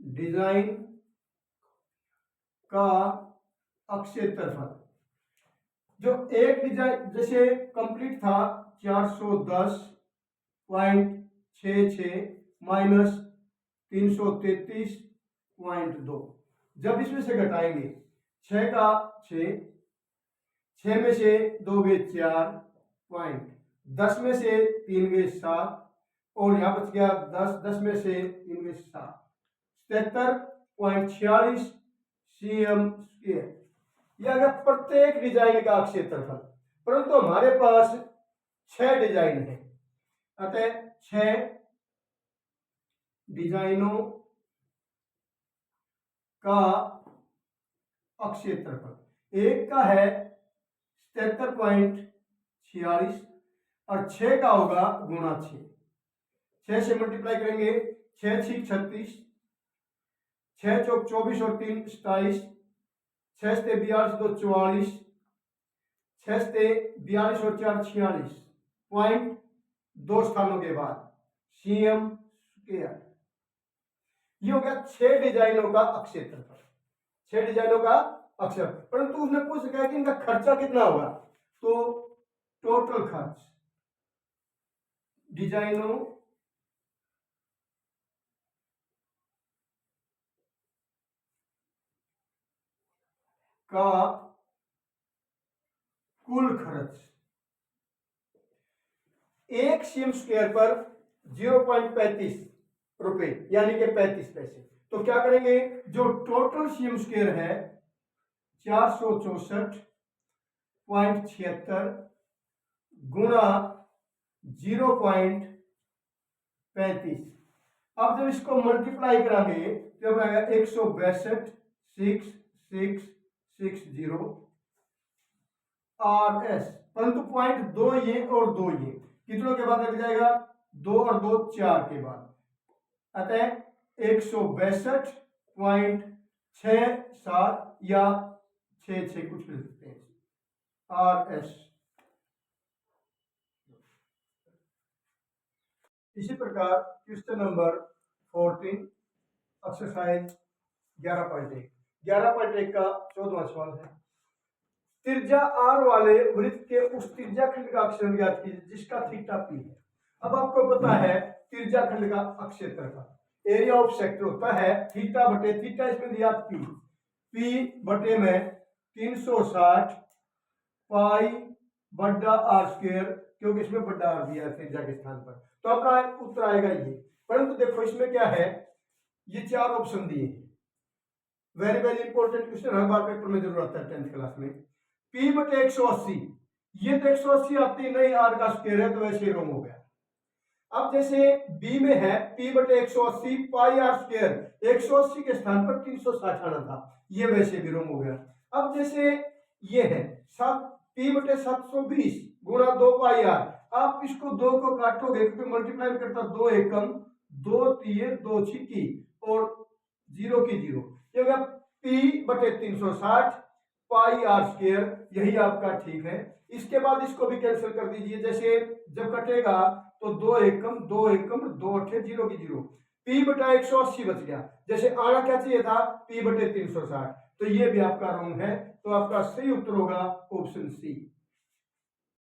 डिजाइन का क्षेत्रफल। जो एक डिजाइन जैसे कंप्लीट था 410.66 माइनस 333.2, जब इसमें से घटाएंगे 6 का 6, 6 में से 2 गए 4 पॉइंट, 10 में से 3 गए 7, और यहां बच गया 10, 10 में से 3 गए 7, 77.46 सीएम स्क्वायर। यह अगर प्रत्येक डिजाइन का क्षेत्रफल, परंतु हमारे पास 6 डिजाइन है, अतः 6 डिजाइनों का अक्षीय क्षेत्रफल। एक का है 77.46 और 6 का होगा गुणा 6। 6 से मल्टीप्लाई करेंगे, 6 6 36, 6 चौक 24 और 3 27, 6 से 42 2 44, 6 से 42 और 4 46 पॉइंट, 2 स्थानों के बाद सीएम स्क्वायर। ये हो गया 6 डिजाइनों का अक्षय क्षेत्रफल, 6 डिजाइनों का अक्षर। परंतु उसने पूछ लिया कि इनका खर्चा कितना होगा, तो टोटल खर्च डिजाइनों का कुल खर्च एक सीएम स्क्वायर पर 0.35 रुपए यानी कि 35 पैसे। तो क्या करेंगे, जो टोटल सीएम स्क्वायर है 464.76 गुणा 0.35। अब जब इसको मल्टीप्लाई करांगे तो आएगा 162.6660 RS। परंतु पॉइंट 2 ये और 2 ये कितनों के बाद लग जाएगा, 2 और 2 4 के बाद, अतः 162.67 या 6 कुछ लिख सकते हैं RS। इसी प्रकार क्वेश्चन नंबर 14 एक्सरसाइज 11.1 का 14वां सवाल है, त्रिज्या r वाले वृत्त के उस त्रिज्या खंड का अक्षर ज्ञात कीजिए जिसका थीटा p है। अब आपको पता है त्रिज्या खंड का अक्षेत्र का एरिया ऑफ सेक्टर होता है थीटा बटे थीटा, इसमें दिया p बटे में 360 पाई बड़ा r स्क्वायर, क्योंकि इसमें बड़ा r दिया है त्रिज्या के स्थान पर, तो अपना उत्तर आएगा ये। परंतु देखो इसमें क्या है, ये 4 ऑप्शन दिए हैं, वेरी वेरी इंपॉर्टेंट क्वेश्चन, हर बार पेपर में जरूरत है 10th क्लास में। p बटे 180, ये तो 180 आती नहीं, r का स्क्वायर है तो वैसे ही रॉन्ग हो गया। अब जैसे b में है p बटे 180 पाई r स्क्वायर, 180 के स्थान पर 360 आना था, ये वैसे भी रॉन्ग हो गया। अब जैसे ये है p बटे 720 गुणा 2 पाई r, आप इसको 2 को काटोगे क्योंकि मल्टीप्लाई करता 2 एकम 2 तीय 2 छिकी और 0 की 0, ये होगा p बटे 360 पाई r स्क्वायर, यही आपका ठीक है। इसके बाद इसको भी कैंसिल कर दीजिए, जैसे जब कटेगा तो 2 एकम 2 एकम 2 अठे 0 की 0, p बटा 180 बच गया। जैसे आना क्या चाहिए था p बटे 360, तो ये भी आपका रॉन्ग है, तो आपका सही उत्तर होगा ऑप्शन सी।